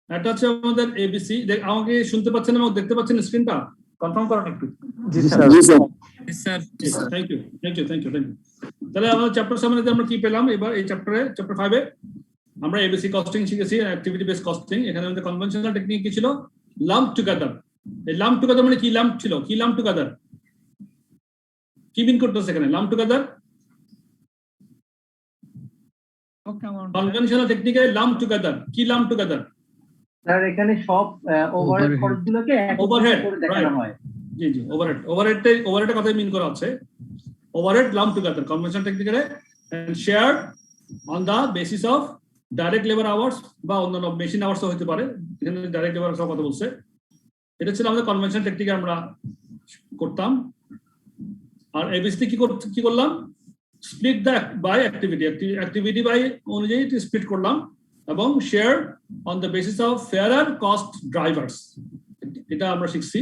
এটা হচ্ছে আমাদের এবিসি। আমাকে শুনতে পাচ্ছেন এবং দেখতে পাচ্ছেন স্ক্রিনটা? কনফার্ম করেন একটু। জি স্যার। Thank you. তাহলে আমাদের চ্যাপ্টার সামারিতে আমরা কি পেলাম? এবার এই চ্যাপ্টারে, চ্যাপ্টার 5 এ আমরা এবিসি কস্টিং শিখেছি, অ্যাক্টিভিটি বেস কস্টিং। এখানে আমাদের কনভেনশনাল টেকনিক কি ছিল? Lump together. এই লাম্প টুগেদার মানে কি? লাম্প ছিল কি? লাম্প টুগেদার কি মিন করতেছে এখানে? লাম্প টুগেদার কনভেনশনাল টেকনিকে লাম্প টুগেদার কি? লাম্প টুগেদার স্যার এখানে সব ওভারহেড খরচগুলোকে ওভারহেড করে দেখানো হয়। জি জি, ওভারহেডের কথা মিন করা হচ্ছে। ওভারহেড লাম্প টুগেদার কনভেনশনাল টেকনিকে and shared on the basis of direct labour hours বা অন্যান্য মেশিন আওয়ার্সও হতে পারে। এখানে ডাইরেক্ট লেবার আওয়ার্স কথা বলছে। এটা ছিল আমাদের কনভেনশনাল টেকনিকে আমরা করতাম। আর এবিসি কি করলাম? Split the by activity by অনুযায়ী স্প্লিট করলাম এবং share on the basis of fairer cost drivers, এটা আমরা শিখছি।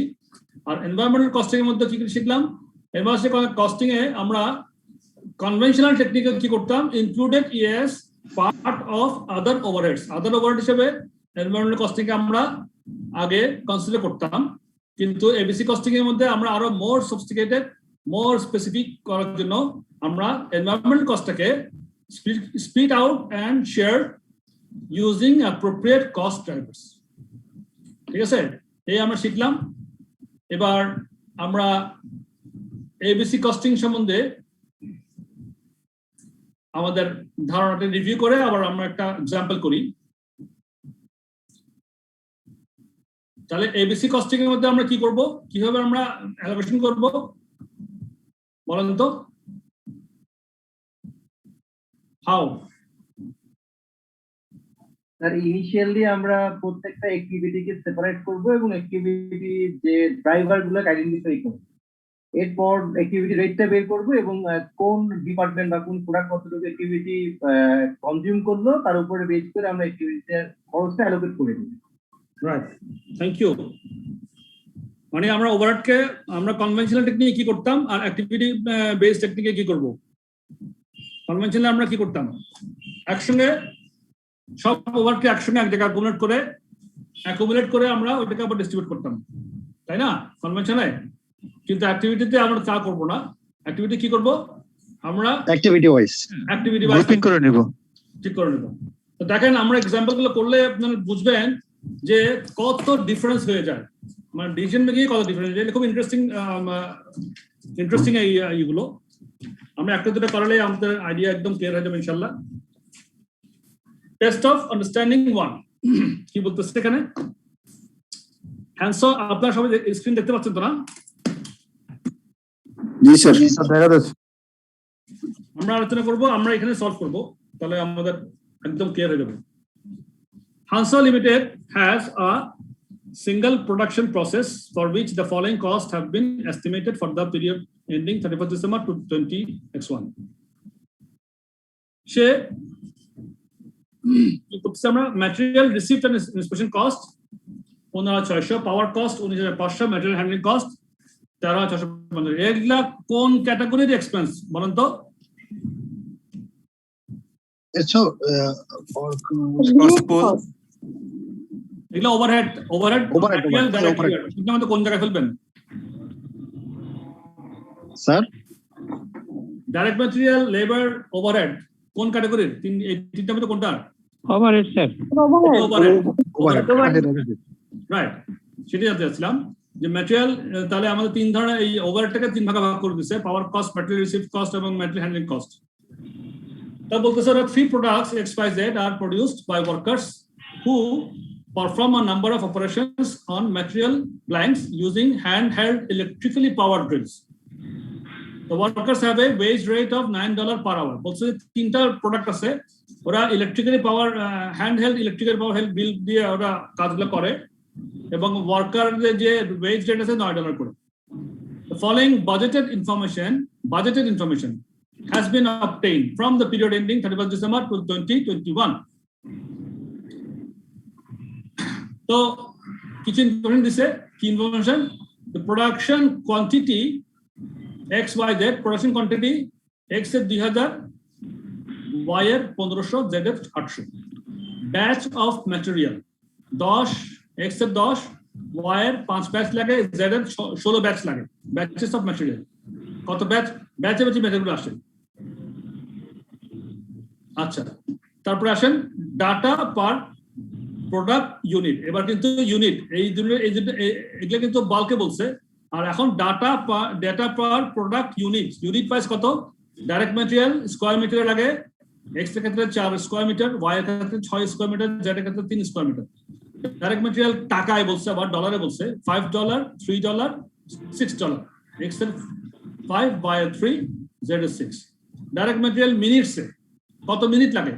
আর এনভায়রনমেন্টাল কস্টিং এর মধ্যে কি শিখলাম? এনভায়রনমেন্টাল কস্টিং এ আমরা কনভেনশনাল টেকনিকে কি করতাম? Included yes part of other overheads. Other overhead হিসেবে এনভায়রনমেন্টাল কস্টিং কে আমরা আগে কনসিডার করতাম, কিন্তু এবিসি কস্টিং এর মধ্যে আমরা আরো মোর সফিস্টিকেটেড, মোর স্পেসিফিক করার জন্য আমরা এনভায়রনমেন্টাল কস্টটাকে split out and share using appropriate cost drivers. ঠিক আছে, এই আমরা শিখলাম। এবার আমরা এবিসি কস্টিং সম্বন্ধে আমাদের ধারণাটা রিভিউ করে আবার আমরা একটা এক্সাম্পল করি। তাহলে এবিসি কস্টিং এর মধ্যে আমরা কি করব? কিভাবে আমরা অ্যালোকেশন করব বলেন তো? হাউ? স্যার ইনিশিয়ালি আমরা প্রত্যেকটা অ্যাক্টিভিটিকে সেপারেট করব এবং অ্যাক্টিভিটি যে ড্রাইভারগুলোকে আইডেন্টিফাই করব। এরপর অ্যাক্টিভিটি রেটটা বের করব এবং কোন ডিপার্টমেন্ট বা কোন প্রোডাক্ট কতটুকু অ্যাক্টিভিটি কনজিউম করলো তার উপরে বেস করে আমরা অ্যাক্টিভিটির খরচটা অ্যালোকেট করে দিই। Right, thank you. মানে আমরা ওভারহেডকে আমরা কনভেনশনাল টেকনিকে কি করতাম আর অ্যাক্টিভিটি বেসড টেকনিকে কি করব? কনভেনশনাল আমরা কি করতাম? একসঙ্গে সব ওভারকে একসঙ্গে এক জায়গায় অ্যাকুমুলেট করে আমরা ওইটাকে আবার ডিস্ট্রিবিউট করতাম, তাই না? কনভেনশনালে। কিন্তু অ্যাক্টিভিটিতে আমরা তা করব না। অ্যাক্টিভিটি কি করব? আমরা অ্যাক্টিভিটি ওয়াইজ গ্রুপিং করে নেব, ঠিক করে নেব। তো দেখেন, আমরা এক্সাম্পলগুলো করলে আপনারা বুঝবেন যে কত ডিফারেন্স হয়ে যায়, মানে ডিসিশন মেকিং কত ডিফারেন্স। এটা খুব ইন্টারেস্টিং এইগুলো। আমরা একটা দুটো করালে আমাদের আইডিয়া একদম ক্লিয়ার হয়ে যাবে ইনশাআল্লাহ। টেস্ট অফ আন্ডারস্ট্যান্ডিং 1 কি বলতেছে এখানে? হ্যান্ডস, আপনারা সবাই স্ক্রিন দেখতে পাচ্ছেন তো না? জি স্যার, দেখা যাচ্ছে। আমরা আলোচনা করব, আমরা এখানে সলভ করব, তাহলে আমাদের একদম ক্লিয়ার হয়ে যাবে। Hansa Limited has a single production process for which the following costs have been estimated for the period ending 31st December to 20x1. সে আমরা material received and inspection cost 15,600, power cost 19,500, material handling cost 13,650। এগুলা কোন ক্যাটাগরির এক্সপেন্স বলেন তো? এগুলো ওভারহেড ম্যাটেরিয়াল ডাইরেক্ট লেবার আপনি আমাদের কোন জায়গায় ফেলবেন sir direct material labour overhead কোন ক্যাটাগরির এই তিনটার মধ্যে কোনটা ওভারহেড স্যার ওভারহেড রাইট সেটা জানতে চাচ্ছিলাম যে ম্যাটেরিয়াল তাহলে আমাদের তিন ধরনের এই ওভারহেডটাকে তিন ভাগে ভাগ করে দিয়েছে পাওয়ার কস্ট ম্যাটেরিয়াল রিসিভড কস্ট এবং ম্যাটেরিয়াল হ্যান্ডলিং কস্ট তা বলতেছে three products XYZ are produced by workers who perform a number of operations on material blanks using handheld electrically powered drills. The workers have a wage rate of $9 per hour. বলছে তিনটা প্রোডাক্ট আছে ওরা ইলেকট্রিক্যালি পাওয়ার হ্যান্ডহেল্ড ইলেকট্রিক্যাল পাওয়ার হেল্প বিল দিয়ে ওরা কাজগুলো করে এবং ওয়ার্কারদের যে ওয়েজ রেট আছে $9 করে The following budgeted information has been obtained from the period ending 31st December 2021. So, কিছু ইনফরমেশন দিছে কি information the production quantity XYZ production quantity X এর 2000 Y এর 1500 Z এর 800 batch of material 10 X এর 10 Y এর 5 ব্যাচ লাগে Z এর 16 ব্যাচ লাগে batches of material কত ব্যাচে মেটেরিয়াল আসে আচ্ছা তারপরে আসেন ডাটা পার প্রোডাক্ট ইউনিট এবার কিন্তু ইউনিট এগুলো কিন্তু বাল্কে বলছে আর এখন ডাটা পার প্রোডাক্ট ইউনিট প্রাইস কত ডাইরেক্ট ম্যাটেরিয়াল স্কয়ার মিটারে লাগে এক্স এর ক্ষেত্রে 4 স্কয়ার মিটার ওয়াই এর ক্ষেত্রে 6 স্কয়ার মিটার জেড এর ক্ষেত্রে 3 স্কয়ার মিটার ডাইরেক্ট ম্যাটেরিয়াল টাকায় বলছে আবার ডলারে বলছে $5 $3 $6 এক্স এর 5 ওয়াই এর 3 জেড এর 6 ডাইরেক্ট ম্যাটেরিয়াল মিনিটসে কত মিনিট লাগে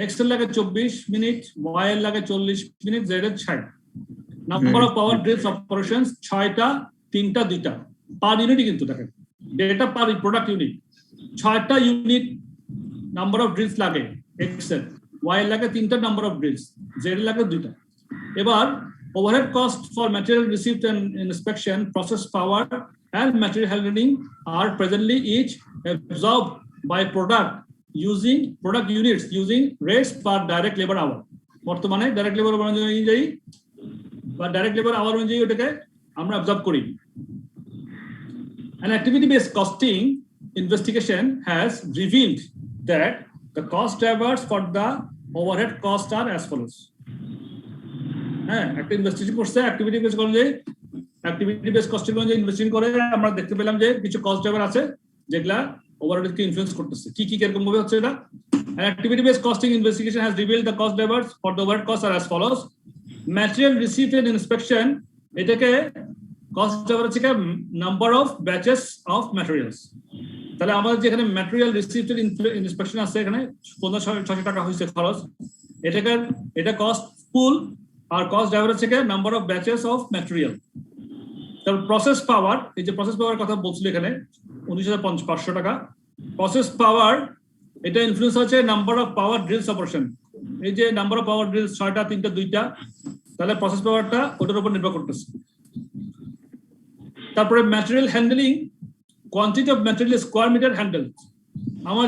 এক্স এর লাগে 24 মিনিট ওয়াই এর লাগে 40 মিনিট জেড এর 60 number of power drills operations 6টা 3টা 2টা পার ইউনিট কিন্তু দেখেন ডেটা পার প্রোডাক্ট ইউনিট 6টা ইউনিট নাম্বার অফ ড্রিলস লাগে এক্স এর ওয়াই এর লাগে 3টা নাম্বার অফ ড্রিলস জেড এর লাগে 2টা এবার overhead cost for material received and inspection process power and material handling are presently each absorbed by product units using rates per direct labor hour বর্তমানে ডাইরেক্ট লেবার অনুযায়ী বা ডাইরেক্ট লেবার আওয়ার অনুযায়ী ওটাকে আমরা অবজার্ভ করি An activity based costing investigation has revealed that the cost drivers for the overhead cost are as follows হ্যাঁ একটা ইনভেস্টিগেশন করছে অ্যাক্টিভিটি বেস কস্টিং অনুযায়ী ইনভেস্টিং করে আমরা দেখতে পেলাম যে কিছু কস্ট ড্রাইভার আছে যেগুলা ওভারহেডকে ইনফ্লুয়েন্স করতেছে কি কিরকম ভাবে হচ্ছে এটা An activity based costing investigation has revealed the cost drivers for the overhead costs are as follows material received in inspection এটাকে কস্ট ড্রাইভার হচ্ছে number of batches of materials তাহলে আমাদের যেখানে ম্যাটেরিয়াল রিসিভড ইন্সপেকশন আছে এখানে 1500 টাকা হয়েছে খরচ এটা কস্ট পুল আর কস্ট ড্রাইভার হচ্ছে number of batches of material তারপর প্রসেস পাওয়ার এই যে প্রসেস পাওয়ার কথা বলছিল এখানে 19,500 টাকা প্রসেস পাওয়ার এটা ইনফ্লুয়েন্স হচ্ছে number of power drills operation এই যে নাম্বার অফ পাওয়ার ড্রিলস 6টা 3টা 2টা তাহলে প্রসেস পাওয়ারটা ওটার উপর নির্ভর করতেছে তারপরে material handling quantity of material square metre handle আমার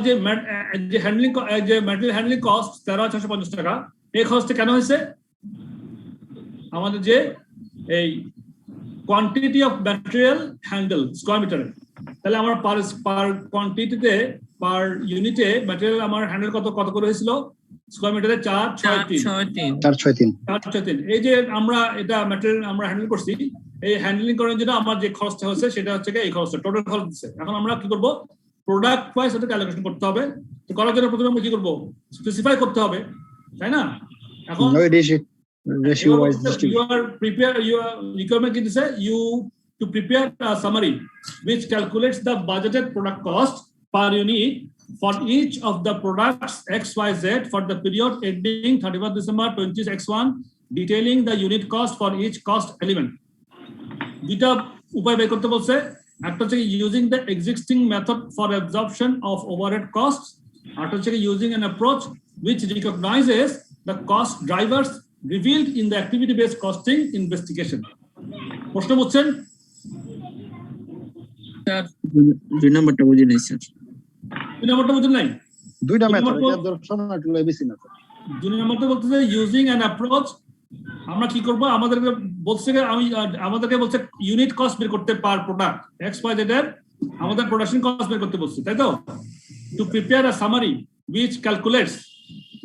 যে হ্যান্ডলিং যে ম্যাটেরিয়াল হ্যান্ডলিং কস্ট 13,650 টাকা এই খরচটা কেন হয়েছে আমাদের যে এই quantity of material handle square মিটারে তাহলে আমার পার কোয়ান্টিটিতে পার ইউনিটে ম্যাটেরিয়াল আমার হ্যান্ডেল কত করে হয়েছিল স্কয়ার মিটারে 463 এই যে আমরা এটা ম্যাটেরিয়াল আমরা হ্যান্ডেল করছি এই হ্যান্ডলিং করার জন্য আমার যে খরচটা হচ্ছে সেটা হচ্ছে এই খরচটা টোটাল খরচ দিচ্ছে এখন আমরা কি করব প্রোডাক্ট প্রাইস এটা ক্যালকুলেশন করতে হবে তো করার জন্য প্রথমে আমরা কি করব স্পেসিফাই করতে হবে তাই না এখন ratio wise you are prepare your requirement is you to prepare a summary which calculates the budgeted product cost per unit for each of the products XYZ for the period ending 31st December 2021 detailing the unit cost for each cost element দুইটা উপায় বের করতে বলছে একটা হচ্ছে using the existing method for absorption of overhead costs আর হচ্ছে using an approach which recognizes the cost drivers revealed in the activity based costing investigation প্রশ্ন বুঝছেন স্যার দুই নাম্বারটা বুঝি নাই স্যার দুই নাম্বারটা বুঝেন নাই দুইটা মেথড এটা দর্শন আর এবিসি মেথড দুই নাম্বারটা বলতেছে using an approach আমরা কি করব, আমাদেরকে বলছে ইউনিট কস্ট বের করতে per product X Y Z এর, আমাদের প্রোডাকশন কস্ট বের করতে বলছে, তাই তো? To prepare a summary which calculates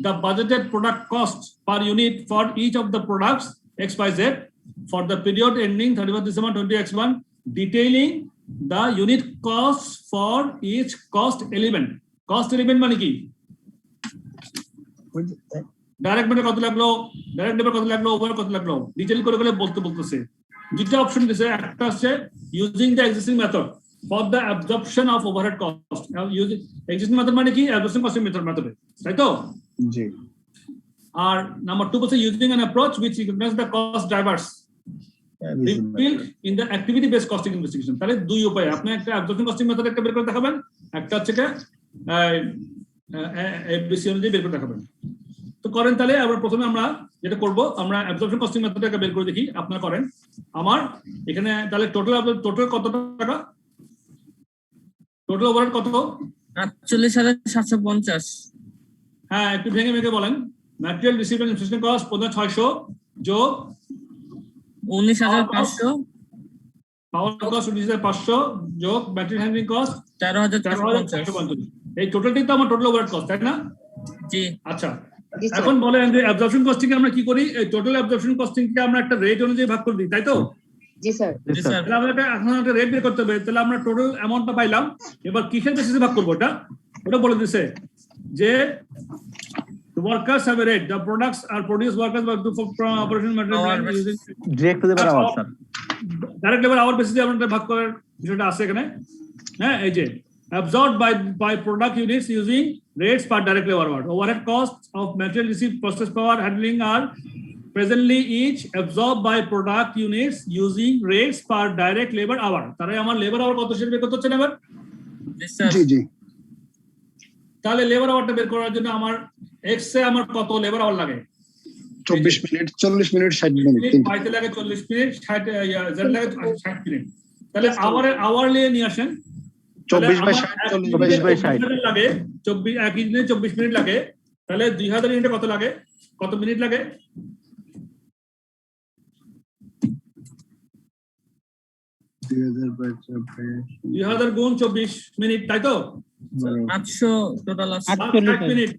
the budgeted product cost per unit for each of the products XYZ for the period ending 31st December 2021, detailing the unit cost for each cost element. Cost element মানে কি? ডাইরেক্ট মেটেরিয়াল কত লাগলো, ডাইরেক্ট লেবার কত লাগলো, ওভার কত লাগলো, ডিটেইল করে বলতেছে। দুটো অপশন দিয়েছে, একটা হচ্ছে using the existing method for the absorption of overhead cost. Using existing method মানে কি? অ্যাবজর্পশন কস্টিং মেথডে, তাই তো? জি। আর নাম্বার 2 বলছে using an approach which recognizes the cost drivers revealed in the activity based costing investigation। তাহলে দুই উপায়, আপনি একটা অ্যাবজর্পশন কস্টিং মেথড একটা বের করে দেখাবেন, একটা হচ্ছে এবিসি অনুযায়ী বের করে দেখাবেন। তো করেন, তাহলে প্রথমে আমরা যেটা করব, আমরা অ্যাবজর্পশন কস্টিং মেথডটা বের করে দেখি, আপনারা করেন। আমার এখানে তাহলে টোটাল কত টাকা, টোটাল ওভারহেড কত? 48,750। হ্যাঁ, একটু ভেঙে ভেঙে বলেন। Material receive and inflation cost 15,600 যোগ 19,500, পাওয়ার কস্ট 19,500 যোগ ম্যাটেরিয়াল হ্যান্ডলিং কস্ট 13,450। এই টোটালটাই তো আমার টোটাল ওভারহেড কস্ট, তাই না? জি। আচ্ছা, এখন বলেন যে অ্যাবজর্পশন কস্টিং আমরা কি করি? এই টোটাল অ্যাবজর্পশন কস্টিং কে আমরা একটা রেট অনুযায়ী ভাগ করে দিই, তাই তো? জি স্যার। জি স্যার। তাহলে আমরা এখন একটা রেট বের করতে হবে। তাহলে আমরা টোটাল অ্যামাউন্টটা পাইলাম, এবার কিসের বেসিসে ভাগ করব? ওটা বলে দিছে যে workers have a rate, the products are produced workers by the operation material using direct labour hour sir. Direct labour hour বেসিসে আমরা ভাগ করার বিষয়টা আছে এখানে। হ্যাঁ, এই যে absorbed by product units using rates per direct labor hour. Overhead costs of material received, process power, handling are presently each absorbed by product units using rates per direct labor hour. তাহলে আমার লেবার আওয়ার কত সেটা বের করতে হচ্ছে না এবার? জি স্যার। জি জি। তাহলে লেবার আওয়ারটা বের করার জন্য আমার এক্স এ আমার কত লেবার আওয়ার লাগে? 24 মিনিট, 40 মিনিট, 60 মিনিট। পাইতে লাগে 40 মিনিট, 60 জেড লাগে 60 মিনিট। তাহলে আওয়ারলি নিয়ে আসেন। 24/60 লাগে 24, এক দিনে 24 মিনিট লাগে। তাহলে 2000 ইউনিটে কত লাগে, কত মিনিট লাগে? 2000 গুণ 24 মিনিট, তাই তো? 800 টোটাল আছে। 60 মিনিট।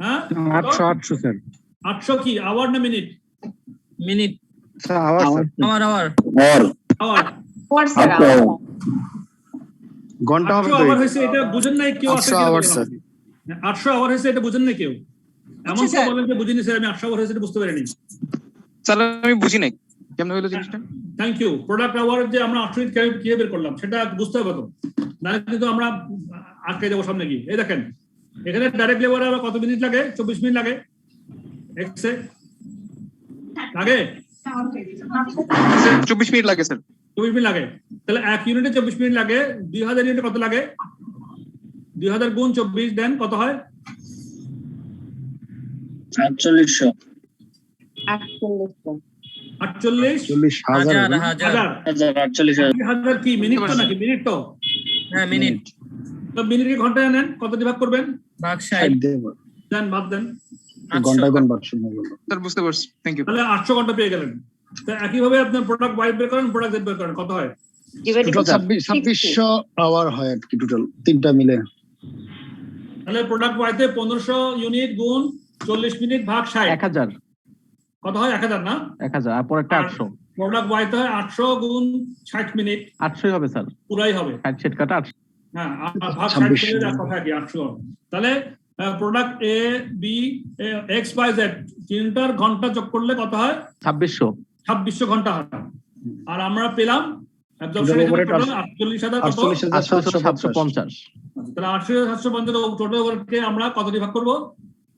হ্যাঁ, 800 স্যার। 800 কি আওয়ার না minute? Minute. Sir hour sir. Hour. Hour. Four sir. ঘন্টা হবে 800 আওয়ার হয়েছে, এটা বুঝেন নাই কেউ? 800 আওয়ার স্যার। 800 আওয়ার হয়েছে, এটা বুঝেন নাই কেউ? এমন তো বলেন যে বুঝিনি স্যার, আমি 800 আওয়ার হয়েছে এটা বুঝতে পারিনি। স্যার আমি বুঝি নাই কেমন হলো জিনিসটা। Thank you. প্রোডাক্ট আওয়ার যে আমরা 800 ইউনিট কিভাবে বের করলাম সেটা বুঝতে হবে তো, নাহলে কিন্তু আমরা আটকে যাবো সামনে গিয়ে। এই দেখেন, এখানে ডাইরেক্ট লেবার আওয়ার কত মিনিট লাগে? 24 মিনিট লাগে। এক্সে লাগে 24 মিনিট লাগে স্যার। 24 মিনিট লাগে। তাহলে এক ইউনিটে 24 মিনিট লাগে। 2000 ইউনিটে কত লাগে? 2000 গুণ 24 দেন কত হয়? 4800। 48,000 কি মিনিট তো নাকি? মিনিট তো। হ্যাঁ মিনিট। তো মিনিটকে ঘন্টায় নেন, কত দিয়ে ভাগ করবেন? ভাগ 60 দেন, ভাগ দেন। ঘন্টায় কোন ভার্সন হলো? স্যার বুঝতে পারছি, থ্যাংক ইউ। তাহলে 800 ঘন্টা পেয়ে গেলেন। তো একইভাবে আপনার প্রোডাক্ট ওয়াই বের করেন, প্রোডাক্ট জেড বের করেন, কত হয়? টোটাল 2600 আওয়ার হয় আর কি, টোটাল তিনটা মিলে। তাহলে প্রোডাক্ট ওয়াইতে 1500 ইউনিট গুণ 40 মিনিট ভাগ 60 1000 কত হয়? 1000 না? 1000 আর পরে একটা 800। প্রোডাক্ট ওয়াইতে হয় 800 গুণ 60 মিনিট, 800 হবে স্যার। পুরাই হবে। 60 সেট কাটা 800। হ্যাঁ, ভাগ 60 করে যা কথা কি 800। তাহলে product A B x Y Z তিনটার ঘন্টা যোগ করলে কত হয়? 2600 ঘন্টা হয়। আর আমরা পেলাম অ্যাবজর্পশন এখানে টোটাল 48,750। তাহলে 48,750 টোটাল ওভারকে আমরা কত দিয়ে ভাগ করব?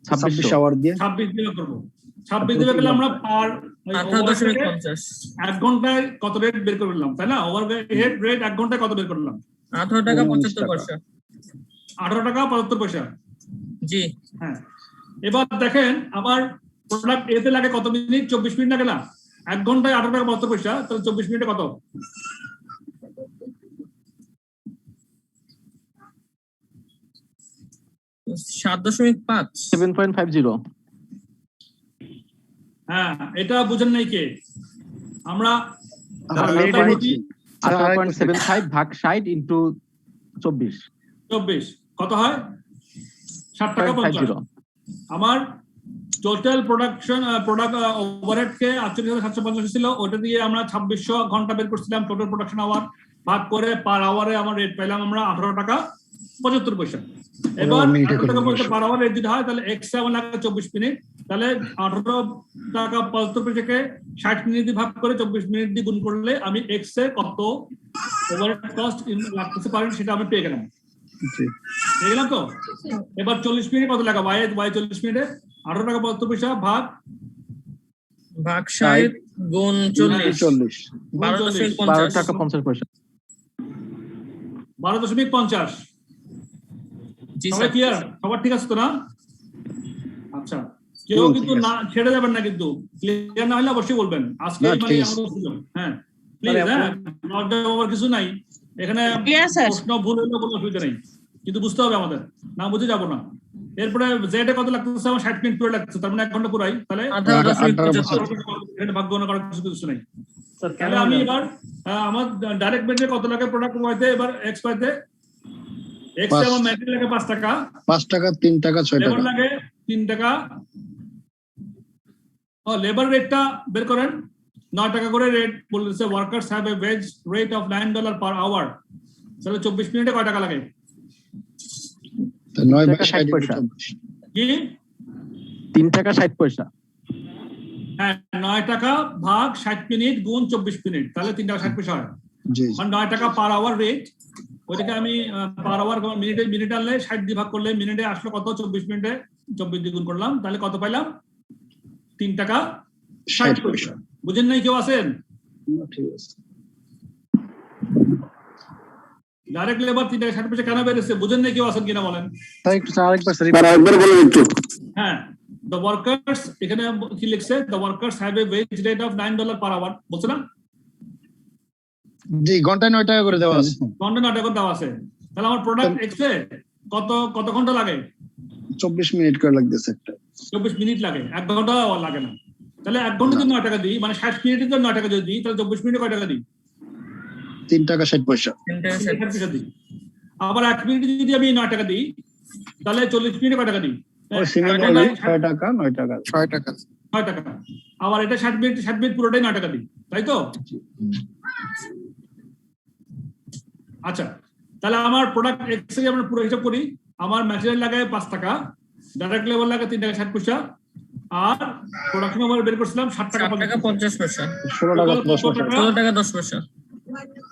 26 আওয়ার দিয়ে 26 দিয়ে ভাগ করব। 26 দিয়ে গেলে আমরা পার 18.50। 1 ঘন্টায় কত রেট বের করে নিলাম, তাই না? ওভারহেড রেট 1 ঘন্টায় কত বের করলাম? 18 টাকা 75 পয়সা। 18 টাকা 75 পয়সা। জি। হ্যাঁ, এবার দেখেন আমার প্রোডাক্ট এতে লাগে কত মিনিট? 24 মিনিট লাগে না? 1 ঘন্টায় 18 টাকা 72 পয়সা। তাহলে 24 মিনিটে কত? 7.5। 7.50। হ্যাঁ, এটা বুঝেন নাই কে? আমরা আমরা এটা এটা বুঝি। নিচ্ছি। 18.75 ভাগ 60 ইনটু 24 24 কত হয়? 60 টাকা 50। 50 আমার টোটাল প্রোডাক্ট ওভারহেড কে 48,750 ছিল, ওটা দিয়ে আমরা 2600 ঘন্টা বের করছিলাম টোটাল প্রোডাকশন আওয়ার, ভাগ করে পার আওয়ারে আমার রেট পেলাম আমরা 18 টাকা 75 পয়সা। এবার 18 টাকা পার আওয়ার রেট যদি হয় তাহলে এক্স আমার লাগে 24 মিনিট, তাহলে 18 টাকা 75 পয়সাকে 60 মিনিট দিয়ে ভাগ করে 24 মিনিট দিয়ে গুণ করলে আমি এক্স এ কত ওভারহেড কস্ট লাগতে পারেন সেটা আমি পেয়ে গেলাম। পেয়ে গেলাম তো? এবার 40 মিনিট কত লাগা? ওয়াই 40 মিনিটে 18 টাকা 75 পয়সা ভাগ 60 গুণ 40 40 12 টাকা 50 পয়সা। 12.50। জি সবাই স্যার। ক্লিয়ার? সবার ঠিক আছে তো না? আচ্ছা, কেউ কিন্তু না ছেড়ে যাবেন না, কিন্তু ক্লিয়ার না হলে অবশ্যই বলবেন। আজকে না, মানে ঠিক আছে। আমাদের সুযোগ। হ্যাঁ প্লিজ, হ্যাঁ নকডাউন হওয়ার কিছু নাই এখানে, প্রশ্ন ভুল হলে কোনো অসুবিধা নেই, কিন্তু বুঝতে হবে আমাদের, না বুঝে যাবো না। এরপরে জেড এ কত লাগতেছে? আমার 60 মিনিট পুরো লাগতেছে, তার মানে 1 ঘন্টা পুরাই, তাহলে 18.75 ভাগ্য না করার কিছু নেই। তাহলে আমি এবার আমার ডাইরেক্ট মেটেরিয়াল কত লাগে প্রোডাক্ট পাইতে, এবার এক্স পাইতে, এক্স এ আমার ম্যাটেরিয়াল লাগে 5 টাকা, 5 টাকা 3 টাকা 6 লেবার টাকা লাগে 3 টাকা। লেবার রেটটা বের করেন, 9 টাকা করে রেট বলেছে। Workers have a wage rate of $9 per hour, তাহলে 24 মিনিটে কয় টাকা লাগে? 9 টাকা 60 পয়সা। কি 3 টাকা 60 পয়সা। হ্যাঁ, 9 টাকা ভাগ 60 মিনিট গুণ 24 মিনিট, তাহলে 3 টাকা 60 পয়সা হয়। জি মানে 9 টাকা পার আওয়ার রেট, ওইটাকে আমি পার আওয়ার মিনিট আনলে 60 দিয়ে ভাগ করলে মিনিটে আসলো কত? 24 মিনিটে 24 দিয়ে গুণ করলাম, তাহলে কত পাইলাম? 3 টাকা 60 পয়সা। বুঝেন নাই কেউ আছেন? ঠিক আছে। ডাইরেক্ট লেবার 3 টাকা 60 পয়সা কেন বেড়েছে? বুঝেন নাই কেউ আছেন কিনা বলেন? তাই একটু আরেকবার স্যার হ্যাঁ, the workers এখানে কি লিখছে? the workers have a wage rate of $9 per hour, বলছে না? জি, ঘন্টায় 9 টাকা করে দেওয়া আছে। ঘন্টা 9 টাকা দেওয়া আছে, তাহলে আমার প্রোডাক্ট এক্স এ কত ঘন্টা লাগে? 24 মিনিট করে লাগতেছে একটা। 24 মিনিট লাগে, 1 ঘন্টা লাগে না। তাহলে 1 ঘন্টা যদি 9 টাকা দিই, মানে 60 মিনিটের জন্য 9 টাকা যদি দিই, তাহলে 24 মিনিটে কয় টাকা দিই? 3 টাকা 60 পয়সা। 3 টাকা 60 পয়সা দিই। আবার 1 মিনিটে যদি আমি 9 টাকা দিই, তাহলে 40 মিনিটে কয় টাকা দিই? ওই সিমিলার 6 টাকা 9 টাকা 6 টাকা 9 টাকা। আবার এটা 60 মিনিট পুরোটাই 9 টাকা দিই, তাই তো? আচ্ছা, তাহলে আমার প্রোডাক্ট এক্স এ আমরা পুরো হিসাব করি। আমার ম্যাটেরিয়াল লাগে 5 টাকা, ডাইরেক্ট লেবার লাগে 3 টাকা 60 পয়সা, আর প্রোডাকশন আমরা বের করছিলাম 60 টাকা 50 পয়সা। 16 টাকা 10 পয়সা। 16 টাকা 10 পয়সা।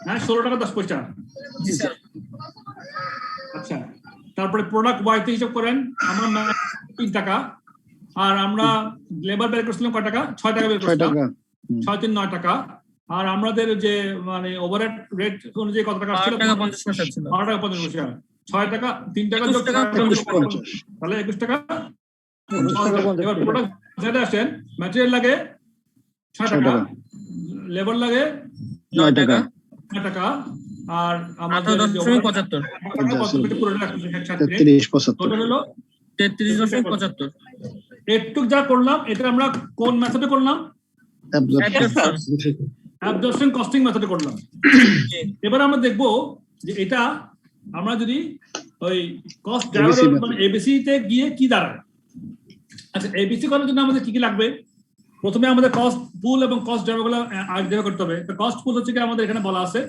হ্যাঁ, 16 টাকা 10 পয়সা। জি স্যার। আচ্ছা, তারপরে প্রোডাক্ট ওয়াইতে হিসাব করেন, আমার 3 টাকা, আর আমরা লেবার বের করছিলাম কয় টাকা? 6 টাকা বের 6 করছিলাম, টাকা 6 3 9 টাকা। আর আমাদের যে মানে ওভারহেড রেট অনুযায়ী কত টাকা 12 ছিল? টাকা 50 পয়সা ছিল। 12 টাকা 50 পয়সা। 6 টাকা 3 টাকা 21 টাকা 50 তাহলে 21 টাকা। এবার প্রোডাক্ট যেটা আসেন, ম্যাটেরিয়াল লাগে 6 টাকা, লেবার লাগে 9 টাকা 9 টাকা, আর আমাদের 18.75 পুরোটা রাখছি 60 মিনিট, 33 75 টোটাল হলো 33.75। একটুক যা করলাম এটা আমরা কোন মেথডে করলাম? অ্যাবজর্পশন কস্টিং মেথডে করলাম। এবার আমরা দেখবো যে এটা আমরা যদি ওই কস্ট ড্রাইভার মানে এবিসি তে গিয়ে কি দাঁড়ায়। আচ্ছা, এবিসি করার জন্য আমাদের কি কি লাগবে? প্রথমে আমাদের কস্ট পুল এবং কস্ট ড্রাইভার গুলো আইডেন্টিফাই করতে হবে। তো কস্ট পুল হচ্ছে কি আমাদের এখানে বলা আছে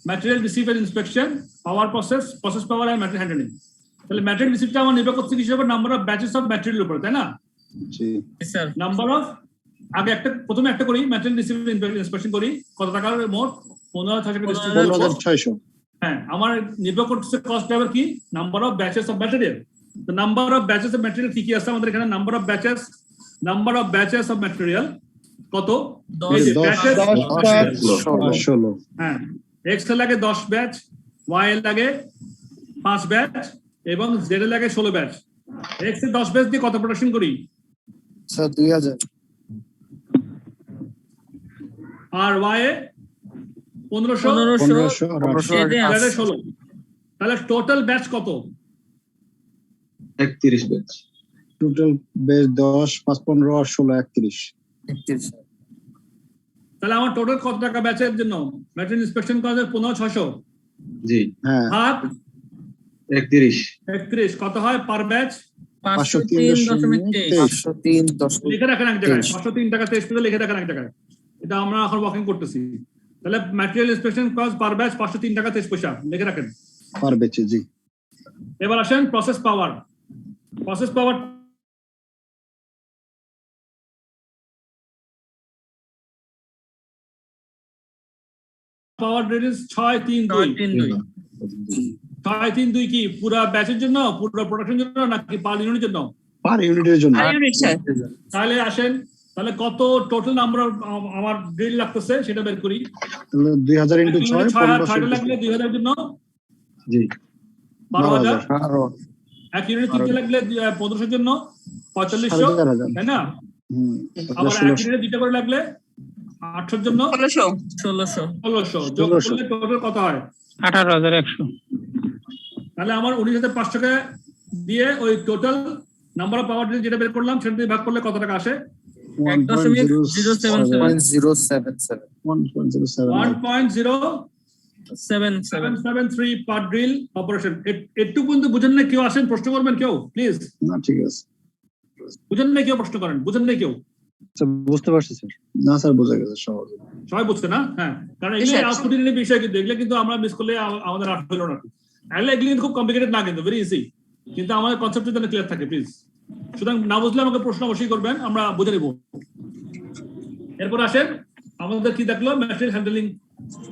material receive and inspection, power process power and material handling. তাহলে ম্যাটেরিয়াল রিসিভটা আমার নির্ভর করছে হিসেবে number of batches of material উপর, তাই না? জি স্যার। নাম্বার অফ আগে প্রথমে একটা করি, ম্যাটেরিয়াল রিসিভ ইন্সপেকশন করি, কত টাকার মোট? 15,600। হ্যাঁ, আমার নির্ভর করছে কস্ট ড্রাইভার কি number of batches of material. তো number of batches of material কি কি আছে আমাদের এখানে? Number of batches of material কত? 16 হ্যাঁ, এক্স এ লাগে 10 ব্যাচ, ওয়াই এ লাগে 5 ব্যাচ এবং জেড এ লাগে 16 ব্যাচ। এক্স এ 10 ব্যাচ দিয়ে কত প্রোডাকশন করি? Sir 2000। R Y A 1500, 1500 Z এ 16। তাহলে টোটাল ব্যাচ কত? 31 ব্যাচ। Total base 10 5 15 16 31। তাহলে আমার টোটাল কত টাকা ব্যাচের জন্য ম্যাটেরিয়াল ইন্সপেকশন করা 15,600 জি হ্যাঁ ভাগ 31 31 কত হয় পার ব্যাচ? 503.23 লিখে রাখেন এক জায়গায় 503 টাকা 23 পয়সা লিখে রাখেন এক জায়গায়। এটা আমরা এখন ওয়ার্কিং করতেছি। তাহলে material inspection cost per batch 503 টাকা 23 পয়সা লিখে রাখেন। পার বেচে জি। এবার আসেন process power. Process power power rate is 632 632 কি পুরো ব্যাচের জন্য, পুরো প্রোডাকশনের জন্য নাকি পার ইউনিটের জন্য? পার ইউনিটের জন্য। তাহলে আসেন তাহলে কত টোটাল নাম্বার আমার ড্রিল লাগতেছে সেটা বের করি। তাহলে 2000 ইনটু 6 6 লাগলে 2000 জন্য জি 12,000। এক ইউনিট তিনটে লাগলে 1500 জন্য 4500, তাই না? আবার এক ইউনিটে দুইটা করে লাগলে 800 জন্য 1600 যোগ করলে টোটাল কত হয়? 18,100। তাহলে আমার 19,500 টাকা দিয়ে ওই total number of power drill যেটা বের করলাম সেটা দিয়ে ভাগ করলে কত টাকা আসে? 1.0773 পার ড্রিল অপারেশন। একটু পর্যন্ত বুঝেন না কেউ? আসেন প্রশ্ন করবেন কেউ প্লিজ। না ঠিক আছে, বুঝেন না কেউ? প্রশ্ন করেন। বুঝেন না কেউ? বুঝতে পারছি স্যার। না স্যার বোঝা গেছে সহজে। সবাই বুঝছে না? হ্যাঁ, কারণ এগুলো আউটপুটের বিষয়, কিন্তু এগুলো কিন্তু আমরা মিস করলে আমাদের আর হলো না। এগুলো কিন্তু খুব কমপ্লিকেটেড না, কিন্তু ভেরি ইজি, কিন্তু আমাদের কনসেপ্টটা যেন ক্লিয়ার থাকে প্লিজ। সুতরাং না বুঝলে আমাকে প্রশ্ন অবশ্যই করবেন, আমরা বুঝে নেব। এরপর আসেন আমাদের কি দেখলো, ম্যাটেরিয়াল হ্যান্ডলিং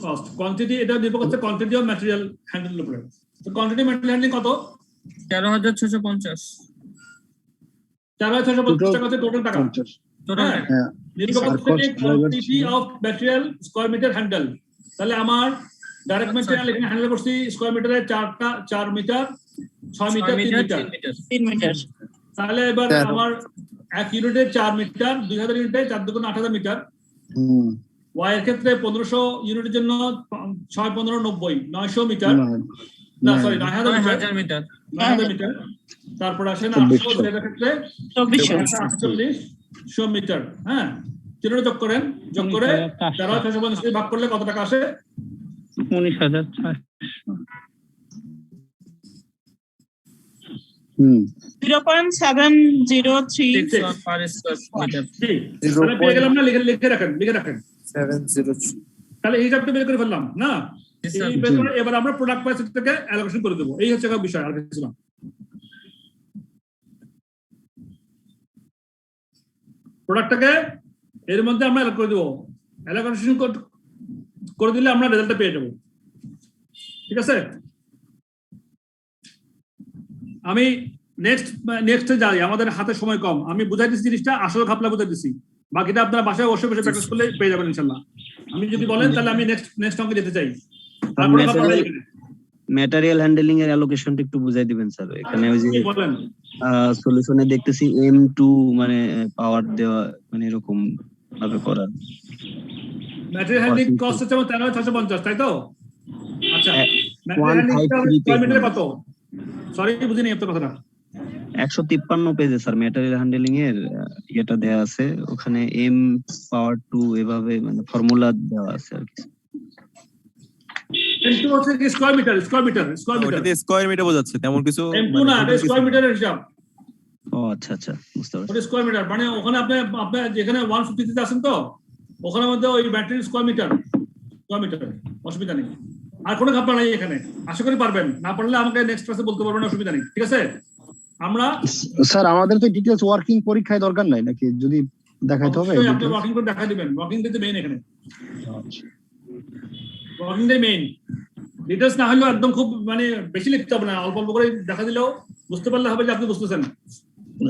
কস্ট কোয়ান্টিটি। এটা নির্ভর করছে কোয়ান্টিটি অফ ম্যাটেরিয়াল হ্যান্ডেলের উপরে। তো কোয়ান্টিটি ম্যাটেরিয়াল হ্যান্ডলিং কত? 13,650 13,650 টাকা হচ্ছে টোটাল টাকা। হ্যাঁ নির্ভর করছে quantity of material square metre handle. তাহলে আমার ডাইরেক্ট ম্যাটেরিয়াল এখানে হ্যান্ডেল করছি স্কয়ার মিটারে 4 মিটার, 6 মিটার, 3 মিটার। তাহলে এবার আমার এক ইউনিটে 4 মিটার, 2000 ইউনিটে 4 দুগুণ 8,000 মিটার। ওয়াই এর ক্ষেত্রে 1500 ইউনিটের জন্য 6 15 90 900 মিটার, না সরি 9,000 মিটার। তারপর আসেন 800 এর ক্ষেত্রে 2400 মিটার। হ্যাঁ, তিনটা যোগ করেন, যোগ করে 13,650 ভাগ করলে কত টাকা আসে? 19,600। 0.703 per square meter। তাহলে পেয়ে গেলাম না? লিখে রাখেন 703। তাহলে এই হিসাবটা বের করে ফেললাম না? এবার আমরা প্রোডাক্ট প্রাইস থেকে অ্যালোকেশন করে দেবো। এই হচ্ছে বিষয়, আর কিছু না। প্রোডাক্টটাকে এর মধ্যে আমরা অ্যালোক করে দেবো। অ্যালোকেশন করে দিলে আমরা রেজাল্টটা পেয়ে যাবো। ঠিক আছে, আমি নেক্সটে যাই, আমাদের হাতে সময় কম। আমি বুঝাই দিচ্ছি জিনিসটা, আসলে ঘাপলা বুঝাই দিচ্ছি। বাকিটা আপনারা বাসায় বসে বসে প্র্যাকটিস করলে পেয়ে যাবেন ইনশাআল্লাহ। আমি যদি বলেন তাহলে আমি নেক্সট অঙ্কে যেতে চাই। ম্যাটেরিয়াল হ্যান্ডলিং এর অ্যালোকেশনটা একটু বুঝাই দিবেন স্যার। এখানে ওই যে বলেন সলিউশনে দেখতেছি M2 মানে পাওয়ার দেওয়া, মানে এরকম ভাবে করা। ম্যাটেরিয়াল হ্যান্ডলিং কস্ট হচ্ছে 13,650, তাই তো? আচ্ছা, ম্যাটেরিয়াল হ্যান্ডলিং স্কয়ার মিটারে কত? সরি বুঝিনি আপনার কথাটা। 153 পেজে স্যার ম্যাটেরিয়াল হ্যান্ডলিং এর এটা দেয়া আছে, ওখানে M পাওয়ার 2 এভাবে মানে ফর্মুলা দেওয়া আছে আর কি। M2 হচ্ছে কি স্কয়ার মিটার। ওটাতে স্কয়ার মিটার বোঝাচ্ছে, তেমন কিছু M2 না, এটা স্কয়ার মিটারের হিসাব। ও আচ্ছা আচ্ছা, বুঝতে পারছি। ওটা স্কয়ার মিটার মানে ওখানে আপনি যেখানে 150 তে আছেন তো ওখানে মধ্যে ওই ব্যাটারি স্কয়ার মিটার, অসুবিধা নেই। আর কোনো ঘাপলা নাই এখানে, আশা করি পারবেন। না পারলে আমাকে নেক্সট ক্লাসে বলতে পারবেন, অসুবিধা নেই। ঠিক আছে, আমরা স্যার আমাদের তো ডিটেইলস ওয়ার্কিং পরীক্ষায় দরকার নাই নাকি? যদি দেখাইতে হবে আপনি ওয়ার্কিং করে দেখা দিবেন। ওয়ার্কিং দিতে মেইন এখানে, ওয়ার্কিং দিয়ে মেইন। ডিটেইলস না হলেও একদম খুব মানে বেশি লিখতে হবে না, অল্প অল্প করে দেখা দিলেও বুঝতে পারলে হবে যে আপনি বুঝতেছেন।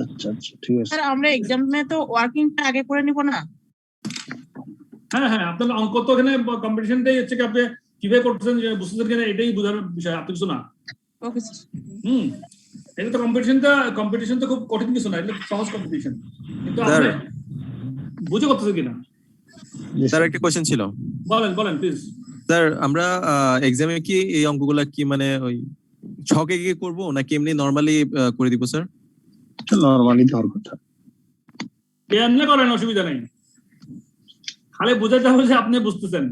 আচ্ছা আচ্ছা ঠিক আছে স্যার আমরা এক্সামে তো ওয়ার্কিংটা আগে করে নিব না? হ্যাঁ হ্যাঁ, আপনার অঙ্ক তো এখানে কম্পিটিশনটাই হচ্ছে কি আপনি কিভাবে করতেছেন বুঝতেছেন কিনা এটাই বোঝার বিষয়, আপনি কিছু না। Okay sir. এটা তো কম্পিটিশন তো খুব কঠিন কিছু না, এটা সহজ কম্পিটিশন, কিন্তু আপনি বুঝে করতেছেন কিনা। স্যার একটা কোশ্চেন ছিল। বলেন প্লিজ। স্যার আমরা এক্সামে কি এই অঙ্কগুলা কি মানে ওই ছকে কি করব নাকি এমনি নরমালি করে দিব স্যার? নরমালি ধর কথা এমনি করেন, অসুবিধা নেই। খালি বুঝাতে হবে যে আপনি বুঝতেছেন,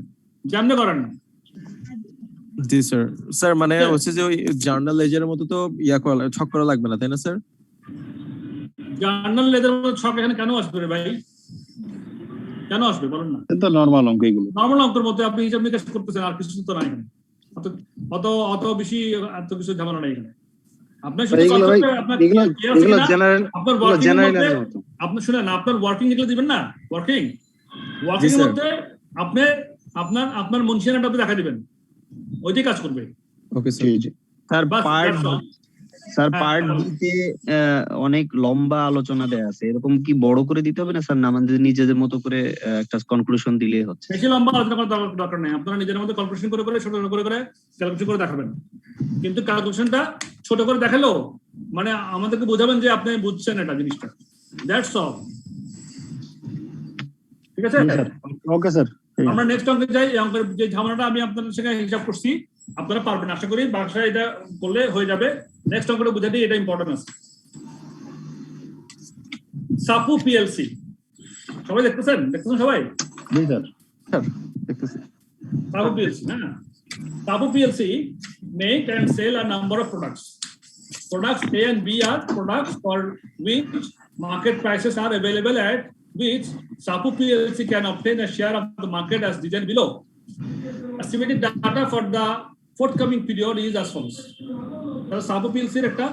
যেমনি করেন না। জি স্যার। স্যার মানে হচ্ছে যে ওই জার্নাল লেজারের মতো তো ছক করা লাগবে না, তাই না স্যার? জার্নাল লেজার ছক এখানে কেন আসবে রে ভাই? কেন আসবে বলেন না? এটা নরমাল অঙ্ক এগুলো। নরমাল অঙ্কের মধ্যে আপনি হিসাব নিকাশ করতেছেন, আর কিছু তো নাই এখানে। অত বেশি এত কিছু ঝামেলা নাই এখানে। আপনার শুধু এগুলো ভাই, আপনার এগুলো জেনারেল, আপনার এগুলো ওয়ার্কিং জেনারেল মধ্যে এর মতো। আপনি শুনেন, আপনার ওয়ার্কিং যেগুলো দিবেন না, ওয়ার্কিং এর স্যার। মধ্যে আপনি আপনার মুনশিয়ানাটা আপনি দেখা দিবেন, ওইটাই কাজ করবে। ওকে জি স্যার। জি। স্যার বাস, পার্ট that's all. স্যার হ্যাঁ, পার্ট বলো। বিতে অনেক লম্বা আলোচনা দেয়া আছে, এরকম কি বড় করে দিতে হবে না স্যার? না আমাদের নিজেদের মতো করে একটা কনক্লুশন দিলেই হচ্ছে? বেশি লম্বা আলোচনা করার দরকার নেই, আপনারা নিজের মধ্যে কনক্লুশন করে ছোট করে ক্যালকুলেশন করে দেখাবেন। কিন্তু ক্যালকুলেশনটা ছোট করে দেখালেও মানে আমাদেরকে বোঝাবেন যে আপনি বুঝছেন এটা জিনিসটা, দ্যাটস অল। ঠিক আছে, ওকে স্যার। আমরা নেক্সট অঙ্কে যাই। এই অঙ্কের যে ঝামেলাটা আমি আপনাদের সঙ্গে হিসাব করছি, আপনারা পারবেন আশা করি, বাসায় এটা করলে হয়ে যাবে। নেক্সট অঙ্কটা বুঝে দিই, এটা ইম্পর্টেন্ট আছে। সাপু পিএলসি সবাই দেখতেছেন সবাই? জি স্যার। স্যার দেখতেছি। Sabu PLC, Sabu PLC make and sell a number of products. Products A and B are products for which market prices are available at which Sabu PLC can obtain a share of the market as detailed below. Estimated data for the forthcoming period is as follows. Sabu PLC এর একটা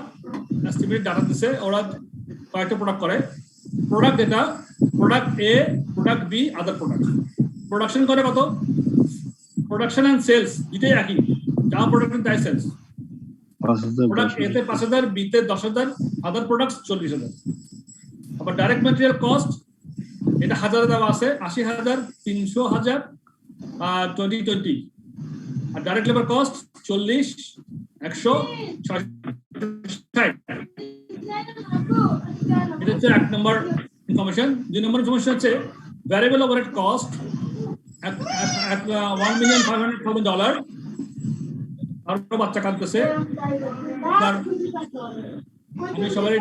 estimated data দিছে, ওরা কয়েকটা প্রোডাক্ট করে। প্রোডাক্ট এটা product A, product B, other product. Production করে কত? প্রোডাকশন এন্ড সেলস দুটোই একই, যা প্রোডাকশন তাই সেলস। প্রোডাক্ট এ তে 5,000, বি তে 10,000, আদার প্রোডাক্টস 40,000। আবার ডাইরেক্ট ম্যাটেরিয়াল কস্ট এটা হাজারে দেওয়া আছে, 80,000, 300,000, 2020। আর ডাইরেক্ট লেবার কস্ট 40, 100, 60। এটা হচ্ছে 1 নম্বর ইনফরমেশন। 2 নম্বর ইনফরমেশন হচ্ছে ভ্যারিয়েবল ওভারহেড কস্ট $1,500,000। আরো বাচ্চা কাঁদতেছে, আমি সবাই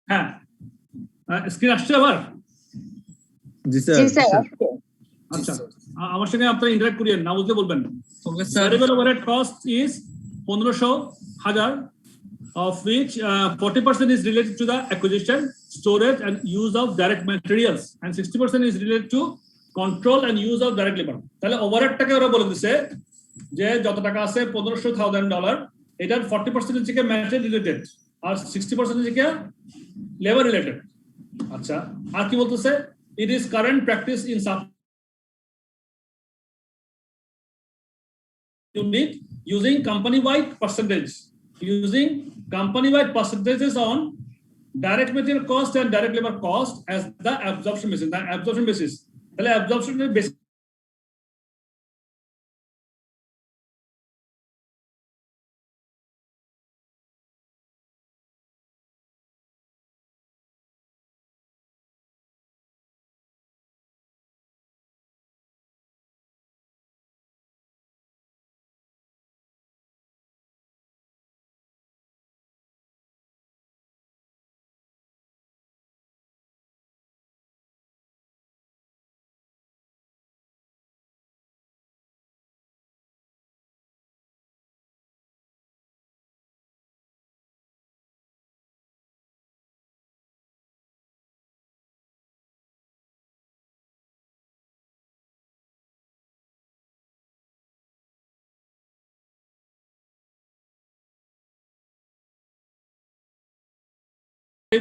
হ্যাঁ স্ক্রিন আসছে আবার? জি স্যার। আচ্ছা, আমার সঙ্গে আপনারা ইন্টারঅ্যাক্ট করিয়েন, না বুঝলে বলবেন। Okay sir. Variable overhead cost is 15,000, of which 40% is related to the acquisition, storage and use of direct materials, and 60% is related to control and use of direct labor. তাহলে ওভারহেডটাকে ওরা বলে দিছে যে যত টাকা আছে $15,000, এটার 40% হচ্ছে কি ম্যাটেরিয়াল রিলেটেড আর 60% হচ্ছে কি লেবার রিলেটেড। আচ্ছা, আর কি বলতেছে? It is current practice in sub unit using company-wide percentages on direct material cost and direct labor cost as the absorption basis. তাহলে absorption basis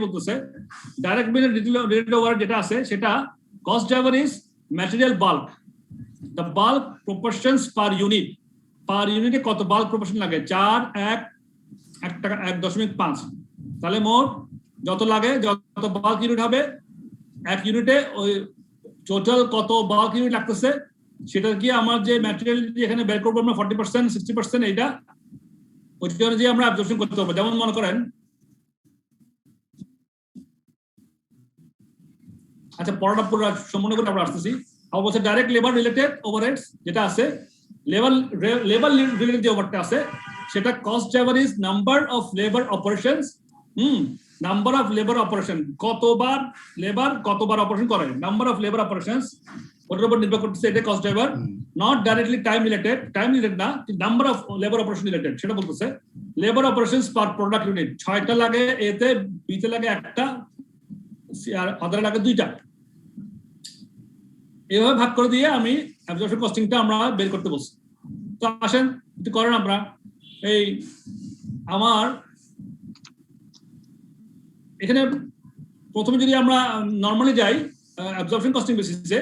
বলতেছে ডাইরেক্ট রিলেটেড ওভারহেড যেটা আছে সেটা cost driver is material bulk, the bulk proportions per ইউনিটে কত বাল্ক প্রপোর্শন লাগে? 4, 1 টাকা 1.5। তাহলে মোট যত লাগে, যত বাল্ক ইউনিট হবে এক ইউনিটে, ওই টোটাল কত বাল্ক ইউনিট লাগতেছে সেটা কি আমার যে ম্যাটেরিয়াল এখানে বের করবো আমরা 40%, 60%, এইটা ওইটা অনুযায়ী আমরা অ্যাবজর্পশন করতে পারবো। যেমন মনে করেন, আচ্ছা পড়াটা পুরো সম্পূর্ণ করে আমরা আসতেছি। অবশ্যই ডাইরেক্ট লেবার রিলেটেড ওভারহেডস যেটা আছে, লেবার রিলেটেড যে ওভারটা আছে সেটা cost driver is number of labour operations, number of labour operation, কতবার অপারেশন করে, নাম্বার অফ লেবার অপারেশনস ওটার উপর নির্ভর করতেছে, এটা cost driver. Not directly time related না, number of labour operation related সেটা বলতেছে। Labour operations per product unit, 6টা লাগে এতে, বিতে লাগে 1টা, আর আদারে লাগে 2টা। এভাবে ভাগ করে দিয়ে আমি অ্যাবজর্পশন কস্টিংটা আমরা বের করতে বলছি। তো আসেন একটু করেন আমরা। এই আমার এখানে প্রথমে যদি আমরা নরমালি যাই অ্যাবজর্পশন কস্টিং বেসিসে,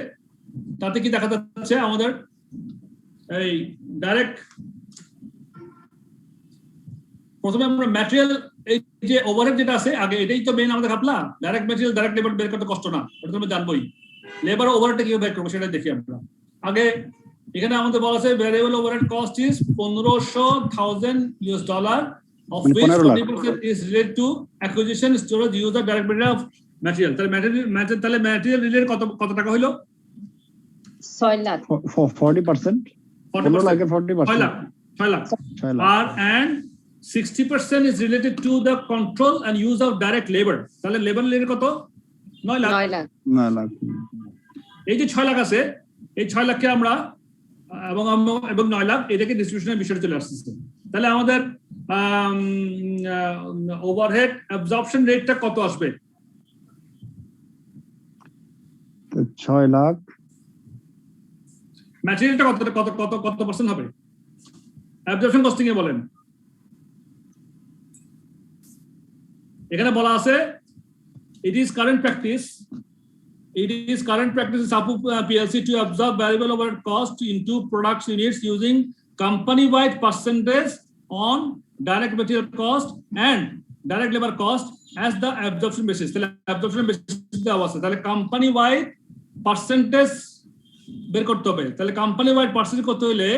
তাতে কি দেখা যাচ্ছে আমাদের এই ডাইরেক্ট প্রথমে আমরা ম্যাটেরিয়াল, এই যে ওভারহেড যেটা আছে আগে, এটাই তো মেইন আমাদের ভাবলা। ডাইরেক্ট ম্যাটেরিয়াল ডাইরেক্ট লেবার বের করতে কষ্ট না, ওটা তো আমরা জানবোই। লেবার ওভারহেডটা কিভাবে বের করবো সেটা দেখি আমরা। আগে এখানে আমাদের বলা আছে variable overhead cost is $15,000 of which 40% is related to acquisition, storage, use of direct material. তাহলে ম্যাটেরিয়াল রিলেটেড কত টাকা হলো? 6 lakh 40%, 6 lakh. And 60% is related to the control and use of direct labor. তাহলে লেবার রিলেটেড কত? 9 লাখ। এই যে 6 লাখ আছে, এই 6 লাখকে আমরা এবং 9 লাখ এটাকে ডিস্ট্রিবিউশনের বিষয়ে চলে আসছে। তাহলে আমাদের ওভারহেড অ্যাবজর্পশন রেটটা কত আসবে? 6 লাখ। ম্যাটেরিয়ালটা কত পার্সেন্ট হবে অ্যাবজর্পশন কস্টিং এ বলেন? এখানে বলা আছে it is current practice in SAPU PLC to absorb variable overhead cost into production units using company-wide percentage on direct material cost and direct labor cost as the absorption basis. তাহলে absorption basis দেওয়া আছে, তাহলে company-wide percentage বের করতে হবে। তাহলে company-wide percentage করতে হলে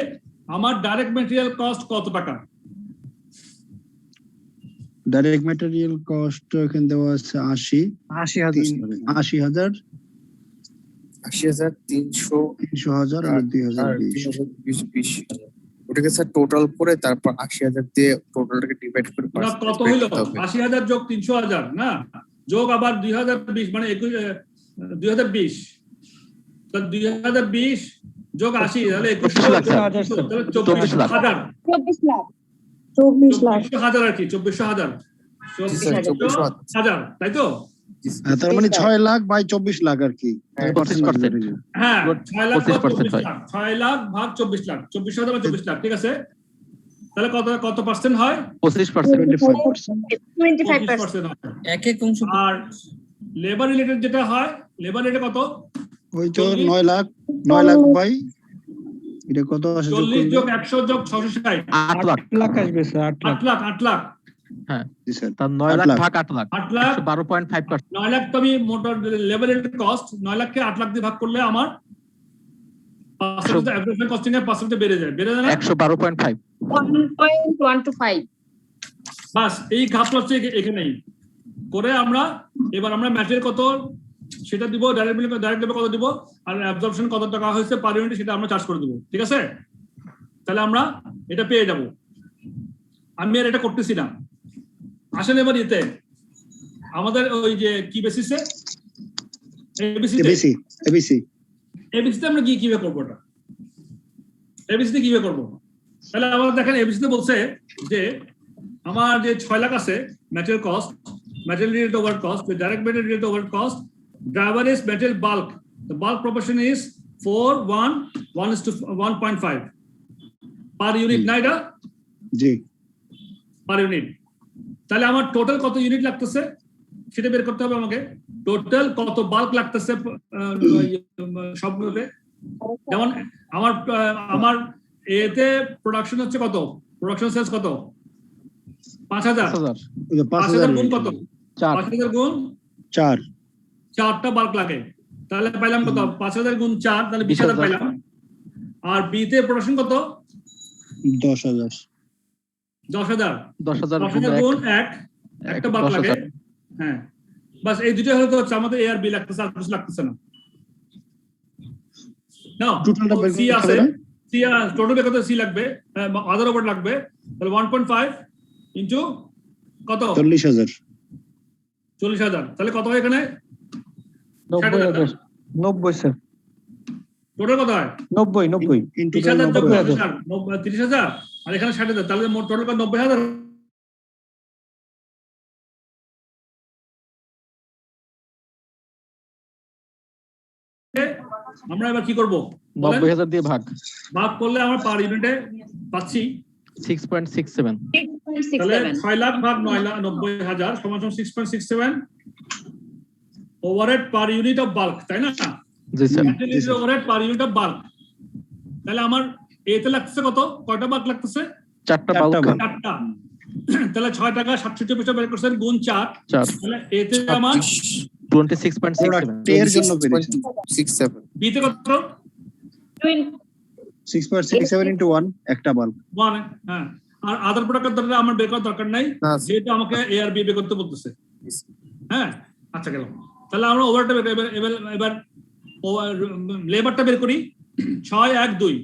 আমার direct material cost কত টাকা? ডাইরেক্ট ম্যাটেরিয়াল কস্ট এখানে দেওয়া আছে 80,000 300,000 আর 2020। ওটাকে স্যার টোটাল করে তারপর 80,000 দিয়ে টোটালটাকে ডিভাইড করে কত হলো? 80,000 যোগ 300,000 না, যোগ আবার 2020 মানে 2020, তাহলে 2020 যোগ 80 তাহলে 24 লাখ আর কি 24,000, তাই তো? তার মানে 6 লাখ বাই 24 লাখ আর কি। হ্যাঁ 6 লাখ ভাগ 24 লাখ, 24,000 বা 24 লাখ, ঠিক আছে। তাহলে কত পার্সেন্ট হয়? 25% হয় এক এক অংশ। আর লেবার রিলেটেড যেটা হয়, লেবার রেটে কত? ওই তো 9 লাখ বাই এটা কত আসে? 40 যোগ 100 যোগ 660 8 লাখ আসবে স্যার। 8 লাখ। হ্যাঁ জি স্যার। তার 9 লাখ ভাগ 8 লাখ 12.5%। 9 লাখ তো আমি motor labour rated cost 9 লাখকে 8 lakh দিয়ে ভাগ করলে আমার অ্যাবজর্পশন কস্টিং এর পার্সেন্টেজ বেড়ে যায় না? 112.5 1.125। বাস এই ঘাপলা হচ্ছে এখানেই করে আমরা এবার আমরা ম্যাটেরিয়াল কত সেটা দিব, ডাইরেক্ট লেবার কত দিব, আর অ্যাবজর্পশন কত টাকা হয়েছে পার ইউনিট সেটা আমরা চার্জ করে দিব, ঠিক আছে? তাহলে আমরা এটা পেয়ে যাব। আমি আর এটা করতেছি না। আসেন এবার এতে আমাদের ওই যে কি বেসিসে এবিসিতে আমরা কিভাবে করবো এটা? এবিসিতে কিভাবে করবো? তাহলে আমাদের দেখেন এবিসিতে বলছে যে আমার যে 6 লাখ আছে material cost, material related overhead cost, the direct material related overhead cost, driver is material bulk. The bulk proportion is 4:1:1.5 per unit. না এটা? জি per unit. তাহলে আমার টোটাল কত ইউনিট লাগতেছে সেটা বের করতে হবে আমাকে। টোটাল কত বাল্ক লাগতেছে সবগুলোতে। যেমন আমার এতে প্রোডাকশন হচ্ছে কত? প্রোডাকশন সেলস কত? 5,000 গুণ কত? 5,000 গুণ 4টা বাল্ক লাগে। তাহলে পাইলাম কত? 5,000 গুণ 4 তাহলে 20,000 পাইলাম। আর বি তে প্রোডাকশন কত? 10,000 গুণ 1 একটা বাল্ক লাগে। হ্যাঁ বাস এই দুটো হলো তো আমাদের এ আর বি লাগতেছে, আর কিছু লাগতেছে না। নাও টোটালটা বের সি করতে আছে, হবে না? সি টোটাল বের করতে সি লাগবে, আদার ওভার লাগবে, তাহলে 1.5 ইনটু কত 40,000 40,000, তাহলে কত হয় এখানে 90,000 90 স্যার টোটাল কত হয় 90 ইন 30,000 টোটাল 30,000 আর এখানে 60,000, তাহলে মোট টোটাল কত 90,000। আমরা এবার কি করব 90,000 দিয়ে ভাগ ভাগ করলে আমরা পার ইউনিটে পাচ্ছি 6.67 তাহলে 6.67 6 লাখ ভাগ 90,000 সমান 6.67 overhead per unit of bulk, তাই না? জি sir overhead per unit of bulk. তাহলে আমার এতে লাগছে কত, কয়টা বাল্ক লাগতেছে? 4টা বাল্ক 4টা। তাহলে 6 টাকা 67 পয়সা বের করছেন গুণ 4, 4 তাহলে এতে আমার 26.67 এর জন্য পেরেছি 67 বিতে কত 6.67 into 1 একটা বাল্ব 1, হ্যাঁ। আর আদার প্রোডাক্টের দ্বারা আমার বের করার দরকার নাই, না, যেহেতু আমাকে এ আর বি বের করতে বলতেছে। হ্যাঁ, আচ্ছা গেল। তাহলে আমরা ওভারটা এবার লেবারটা বের করি। 6 1 2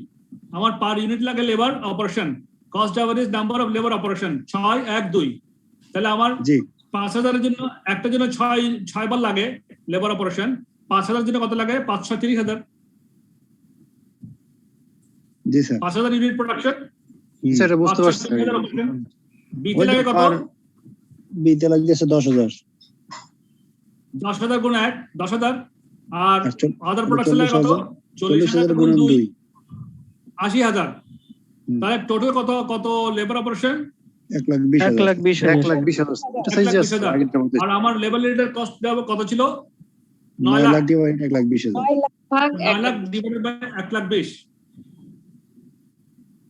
আমার পার ইউনিট লাগে labour operation, cost average number of labour operation 6 1 2। তাহলে আমার জি 5,000 এর জন্য একটার জন্য 6 বার লাগে লেবার অপারেশন, 5,000 এর জন্য কত লাগে 530,000, জি স্যার 5,000 ইউনিট প্রোডাকশন। স্যার বুঝতে পারছি। বিতে লাগে কত বিতে লাগছে 10,000 10,000 গুণ 1 10,000, আর আচ্ছা, আদার প্রোডাকশন লাগে কত 40,000 গুণ গুণ 2 2 80,000। তাহলে টোটাল কত কত লেবার অপারেশন 1,20,000 1,20,000 এটা সাইজ আছে 1,20,000। আগেরটার মতো আর আমার লেবার রেটের কস্ট দেওয়া কত ছিল 9 9 লাখ, লাখ ডিভাইড 1,20,000 9 লাখ ভাগ 9 লাখ ডিভাইডেড বাই 1,20,000,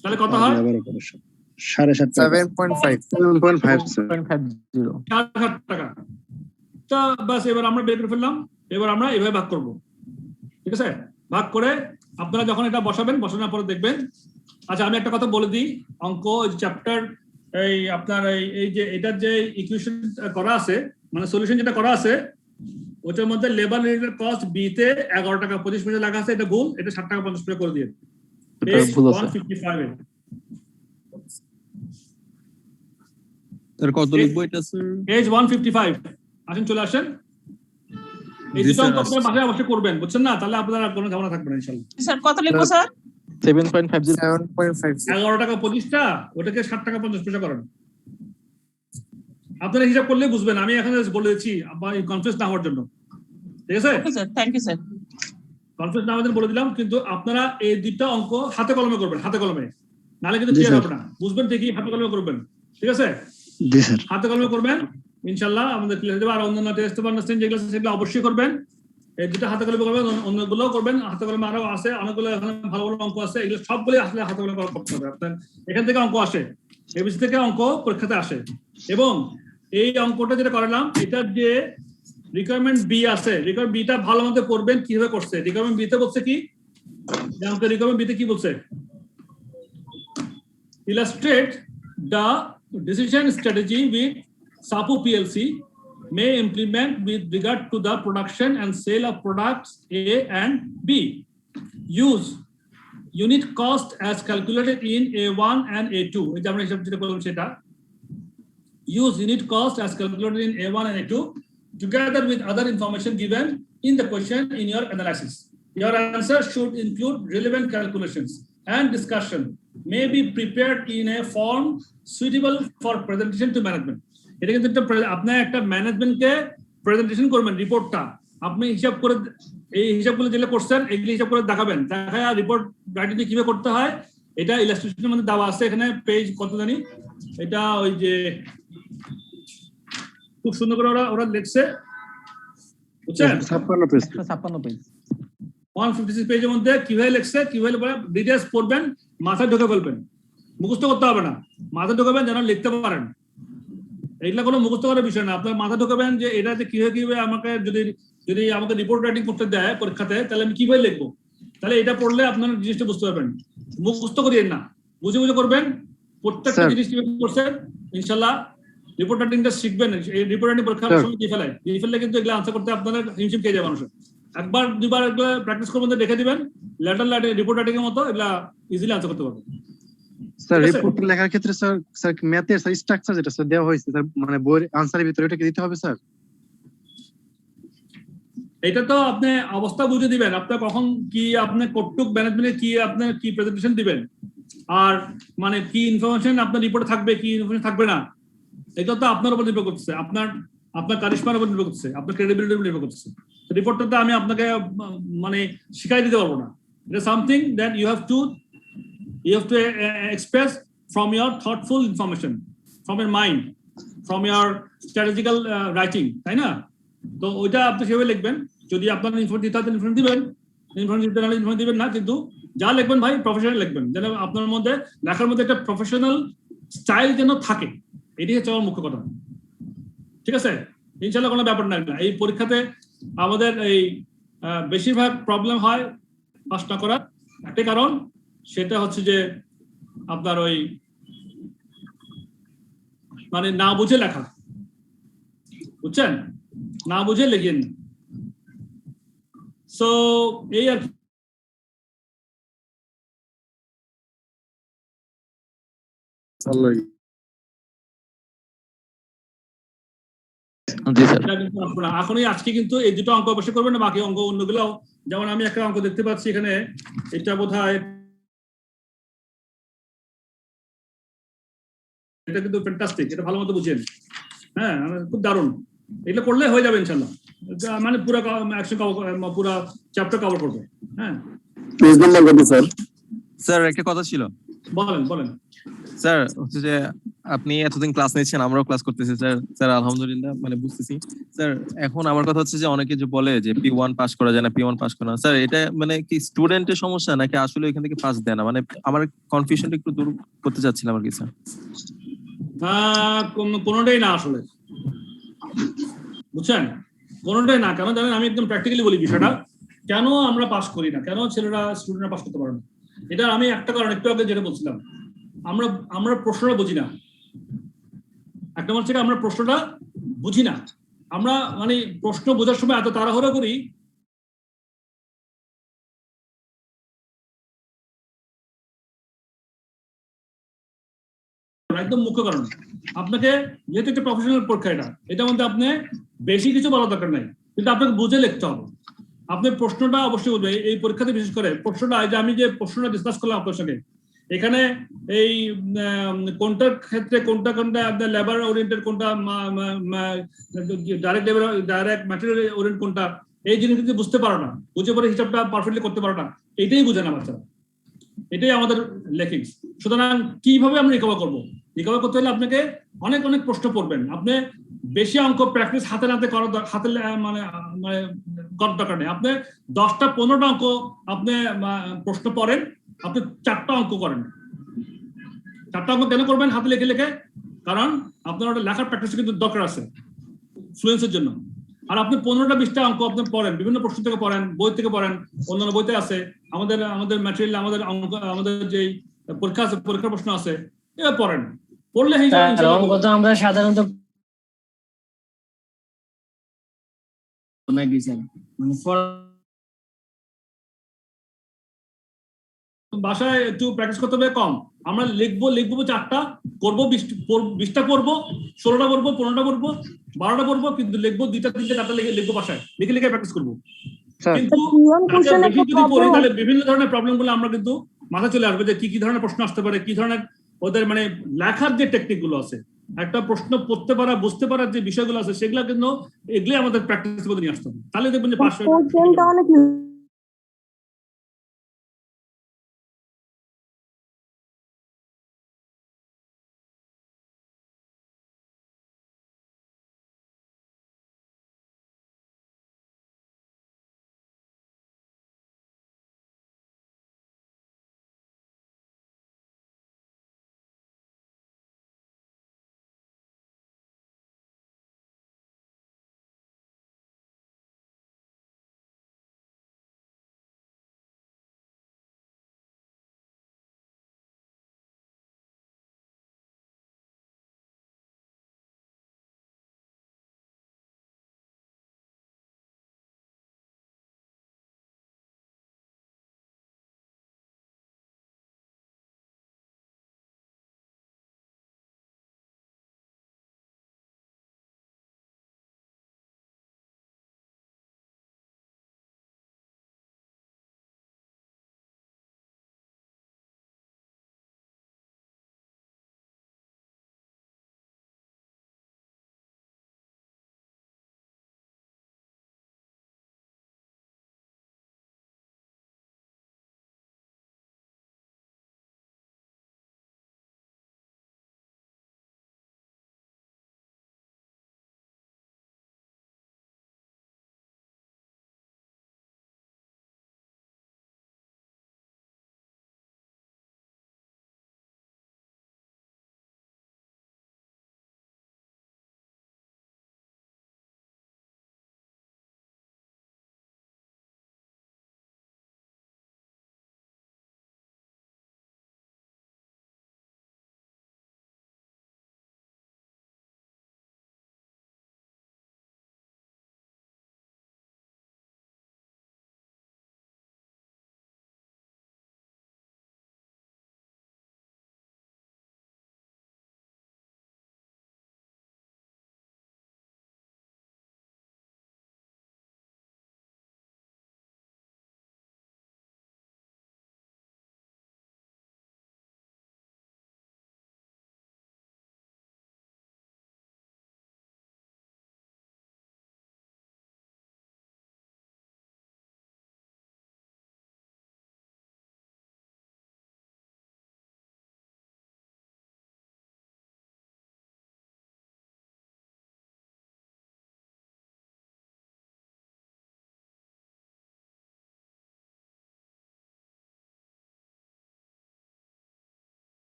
তাহলে কত হয় লেবার অপারেশন 7.5 টাকা 7.5 7.5 স্যার 7.50 4,000 টাকা। তো বাস এবার আমরা বের করে ফেললাম। এবার আমরা এভাবে ভাগ করব, ঠিক আছে? ভাগ করে আপনারা যখন এটা বসাবেন, বসানোর পরে দেখবেন। আচ্ছা আমি একটা কথা বলে দিই, অঙ্ক চ্যাপ্টার এই আপনার এই যে এটার যে ইকুয়েশন করা আছে, মানে সলিউশন যেটা করা আছে, ওটার মধ্যে লেবার রিলেটেড কস্ট বি তে 11 টাকা 25 পয়সা লেখা আছে, এটা ভুল, এটা 7 টাকা 50 পয়সা করে দিয়ে এটা ভুল আছে 155 তার কত লিখবো এটা স্যার? পেজ 155 আসেন, চলে আসেন। এই জি দুটো স্যার, অঙ্ক আপনারা বাসায় অবশ্যই করবেন, বুঝছেন না? তাহলে আপনারা কোনো ঝামেলা থাকবে না ইনশাআল্লাহ। স্যার কত লিখবো স্যার? 7.50 7.5 11 টাকা 25টা, ওটাকে 7 টাকা 50 পয়সা করেন। আপনারা হিসাব করলে বুঝবেন, আমি এখানে বলে দিচ্ছি আপনার কনফিউজ না হওয়ার জন্য, ঠিক আছে? Okay sir, thank you sir. Confuse না হওয়ার বলে দিলাম, কিন্তু আপনারা এই দুইটা অঙ্ক হাতে কলমে করবেন, হাতে কলমে, নাহলে কিন্তু জি ক্লিয়ার স্যার। হবে না। বুঝবেন ঠিকই, হাতে কলমে করবেন, ঠিক আছে? জি স্যার হাতে কলমে করবেন, ইনশাআল্লাহ আমাদের ক্লিয়ার হয়ে যাবে। আর অন্যান্য টেস্ট অফ আন্ডারস্ট্যান্ডিং যেগুলো আছে সেগুলো অবশ্যই করবেন। এই দুটো হাতে কলমে করবেন, অন্যগুলোও করবেন হাতে কলমে। আরো আছে অনেকগুলো এখানে ভালো ভালো অঙ্ক আছে, এগুলো সবগুলো আসলে হাতে কলমে করতে হবে আপনার। এখান থেকে অঙ্ক আসে, এবিসি থেকে অঙ্ক পরীক্ষাতে আসে। এবং এই অঙ্কটা যেটা করলাম, এটার যে রিকোয়ারমেন্ট বি আছে, রিকোয়ারমেন্ট বিটা ভালো মতো পড়বেন কিভাবে করছে। রিকোয়ারমেন্ট বিতে বলছে কি, রিকোয়ারমেন্ট বিতে কি বলছে, illustrate the decision strategy with SAPO PLC may implement with regard to the production and sale of products A and B. Use unit cost as calculated in A1 and A2. এই যে আমরা হিসাব যেটা করলাম সেটা। Use unit cost as calculated in A1 and A2 together with other information given in the question in your analysis. Your answer should include relevant calculations and discussion may be prepared in a form suitable for presentation to management. এটা কিন্তু আপনি একটা ম্যানেজমেন্টকে প্রেজেন্টেশন করবেন, রিপোর্টটা আপনি হিসাব করে, এই হিসাবগুলো যেগুলো করছেন এগুলি হিসাব করে দেখাবেন, দেখায় রিপোর্ট রাইটিং কিভাবে করতে হয় এটা ইলাস্ট্রেশনের মধ্যে দেওয়া আছে। এখানে পেজ কত জানি, এটা ওই যে খুব সুন্দর করে ওরা লিখছে, বুঝছেন? 56 পেজ 156 পেজ 156 পেজের মধ্যে কিভাবে লিখছে, কিভাবে ডিটেইলস পড়বেন, মাথায় ঢুকে ফেলবেন, মুখস্থ করতে হবে না, মাথায় ঢুকাবেন যেন লিখতে পারেন। এগুলা কোনো মুখস্থ করার বিষয় না, আপনার মাথা ঢুকাবেন যে এটা যে কিভাবে আমাকে যদি আমাকে রিপোর্ট রাইটিং করতে দেয় পরীক্ষাতে, তাহলে আমি কিভাবে লিখবো। তাহলে এটা পড়লে আপনার জিনিসটা বুঝতে পারবেন, মুখস্থ করিয়েন না, বুঝে বুঝে করবেন। প্রত্যেকটা জিনিস কিভাবে করছেন ইনশাআল্লাহ রিপোর্ট রাইটিংটা শিখবেন। এই রিপোর্ট রাইটিং পরীক্ষার সময় দিয়ে ফেলে কিন্তু এগুলো আনসার করতে আপনাদের হিমশিম খেয়ে যাবে মানুষের। একবার দুবার এগুলো প্র্যাকটিস করে মধ্যে দেখে দিবেন, লেটার রিপোর্ট রাইটিং এর মতো এগুলা ইজিলি আনসার করতে পারবেন। স্যার রিপোর্ট লেখার ক্ষেত্রে স্যার স্যার ম্যাথের স্যার স্ট্রাকচার যেটা স্যার দেওয়া হয়েছে স্যার মানে বইয়ের আনসারের ভিতরে ওটা কি দিতে হবে স্যার? এটা তো আপনি অবস্থা বুঝে দিবেন, আপনার কখন কি আপনি কটুক ম্যানেজমেন্টে কি আপনার কি প্রেজেন্টেশন দিবেন, আর মানে কি ইনফরমেশন আপনার রিপোর্টে থাকবে, কি ইনফরমেশন থাকবে না, এটা তো আপনার উপর নির্ভর করছে, আপনার কারিশমার উপর নির্ভর করছে, আপনার ক্রেডিবিলিটির উপর নির্ভর করছে। রিপোর্টটা তো আমি আপনাকে মানে শিখাই দিতে পারবো না। এটা something that you have to express from your thoughtful information, from your mind, from your strategical writing, তাই না? তো ওইটা আপনি সেভাবে লিখবেন। যদি আপনার ইনফরমেশন দিতে হয় ইনফরমেশন দিবেন, ইনফরমেশন দিতে হলে ইনফরমেশন দিবেন না, কিন্তু যা লিখবেন ভাই প্রফেশনাল লিখবেন, যেন আপনার মধ্যে লেখার মধ্যে একটা প্রফেশনাল স্টাইল যেন থাকে, এটি হচ্ছে আমার মুখ্য কথা। ঠিক আছে, ইনশাল্লাহ কোনো ব্যাপার না। এই পরীক্ষাতে আমাদের এই বেশিরভাগ প্রবলেম হয় পাস না করার একটাই কারণ, সেটা হচ্ছে যে আপনার ওই মানে না বুঝে লেখা, বুঝছেন, না বুঝে লেখেন। সো এই আর জি স্যার। এখনই আজকে কিন্তু এই দুটো অঙ্ক অবশ্যই করবেন না, বাকি অঙ্ক অন্যগুলো, যেমন আমি একটা অঙ্ক দেখতে পাচ্ছি এখানে, এটা বোধহয় এটা কিন্তু ফ্যান্টাস্টিক, এটা ভালো মতো বুঝেন, হ্যাঁ খুব দারুণ, এগুলো করলে হয়ে যাবে ইনশাল্লাহ, মানে পুরো পুরো চ্যাপ্টার কভার করবে। হ্যাঁ স্যার একটা কথা ছিল। বলেন স্যার হচ্ছে যে আপনি এতদিন ক্লাস নিচ্ছেন, আমরাও ক্লাস করতেছি স্যার। স্যার আলহামদুলিল্লাহ মানে বুঝতেছি স্যার। এখন আমার কথা হচ্ছে যে অনেকে যে বলে যে P1 পাস করা যায় না, P1 পাস করা না, স্যার এটা মানে কি স্টুডেন্টের সমস্যা নাকি আসলে এখান থেকে পাস দেয় না? মানে আমার কনফিউশনটা একটু দূর করতে চাচ্ছিলাম আর কি স্যার। কোনোটাই না আসলে, বুঝছেন, কোনোটাই না। কেন জানেন, আমি একদম প্র্যাকটিক্যালি বলি বিষয়টা, কেন আমরা পাস করি না, কেন স্টুডেন্টরা পাস করতে পারে না। এটা আমি একটা কারণ একটু আগে যেটা বলছিলাম, আমরা প্রশ্নটা বুঝি না। একটা হচ্ছে আমরা প্রশ্নটা বুঝি না, আমরা মানে প্রশ্ন বোঝার সময় এত তাড়াহুড়ো করি, একদম মুখ্য কারণ। আপনাকে যেহেতু একটা প্রফেশনাল পরীক্ষা, এটার মধ্যে আপনি বেশি কিছু বলার দরকার নাই, কিন্তু আপনাকে বুঝে লিখতে হবে। আপনি প্রশ্নটা অবশ্যই বুঝবে। এই পরীক্ষাতে বিশেষ করে প্রশ্নটা, আমি যে প্রশ্নটা ডিসকাস করলাম আপনার সঙ্গে, এখানে এই কোনটার ক্ষেত্রে কোনটা আপনার লেবার ওরিয়েন্টেড, কোনটা ডাইরেক্ট ম্যাটেরিয়াল ওরিয়েন্ট, কোনটা, এই জিনিস যদি বুঝতে পারো না, বুঝে পরে হিসাবটা পারফেক্টলি করতে পারো না, এটাই বুঝে না বাচ্চারা, এটাই আমাদের লেকিংস। সুতরাং কিভাবে আমরা রিকভার করবো? রিকভার করতে হলে আপনাকে অনেক অনেক প্রশ্ন পড়বেন, আপনি বেশি অঙ্ক প্র্যাকটিস হাতে মানে করার দরকার নেই। আপনি 10টা 15টা অঙ্ক আপনি প্রশ্ন পড়েন, আপনি 4টা অঙ্ক করেন। 4টা অঙ্ক কেন করবেন হাতে লিখে লিখে? কারণ আপনার ওটা লেখার প্র্যাকটিস কিন্তু দরকার আছে ফ্লুয়েন্সের জন্য। আর আপনি 15টা 20টা অঙ্ক আপনি পড়েন, বিভিন্ন প্রশ্ন থেকে পড়েন, বই থেকে পড়েন, অন্যান্য বইতে আছে, আমাদের ম্যাটেরিয়াল, আমাদের যে পরীক্ষা আছে, পরীক্ষার প্রশ্ন আছে, এবার পড়েন। পড়লে আমরা সাধারণত বাসায় একটু প্র্যাকটিস করতে হবে কম। আমরা লিখবো 4টা, করবো 20টা পড়বো, 16টা পড়বো, 15টা পড়বো, 12টা পড়বো, কিন্তু লিখবো 2টা 3টে 4টা লিখবো বাসায়, লিখে লিখে প্র্যাকটিস করবো। কিন্তু যদি পড়ি তাহলে বিভিন্ন ধরনের প্রবলেম গুলো আমরা কিন্তু মাথা চলে আসবে, যে কি ধরনের প্রশ্ন আসতে পারে, কি ধরনের ওদের মানে লেখার যে টেকনিক গুলো আছে, একটা প্রশ্ন পড়তে পারা, বুঝতে পারার যে বিষয়গুলো আছে, সেগুলো কিন্তু এগুলোই আমাদের প্র্যাকটিস করে নিয়ে আসতে হবে। তাহলে দেখবেন যে পাস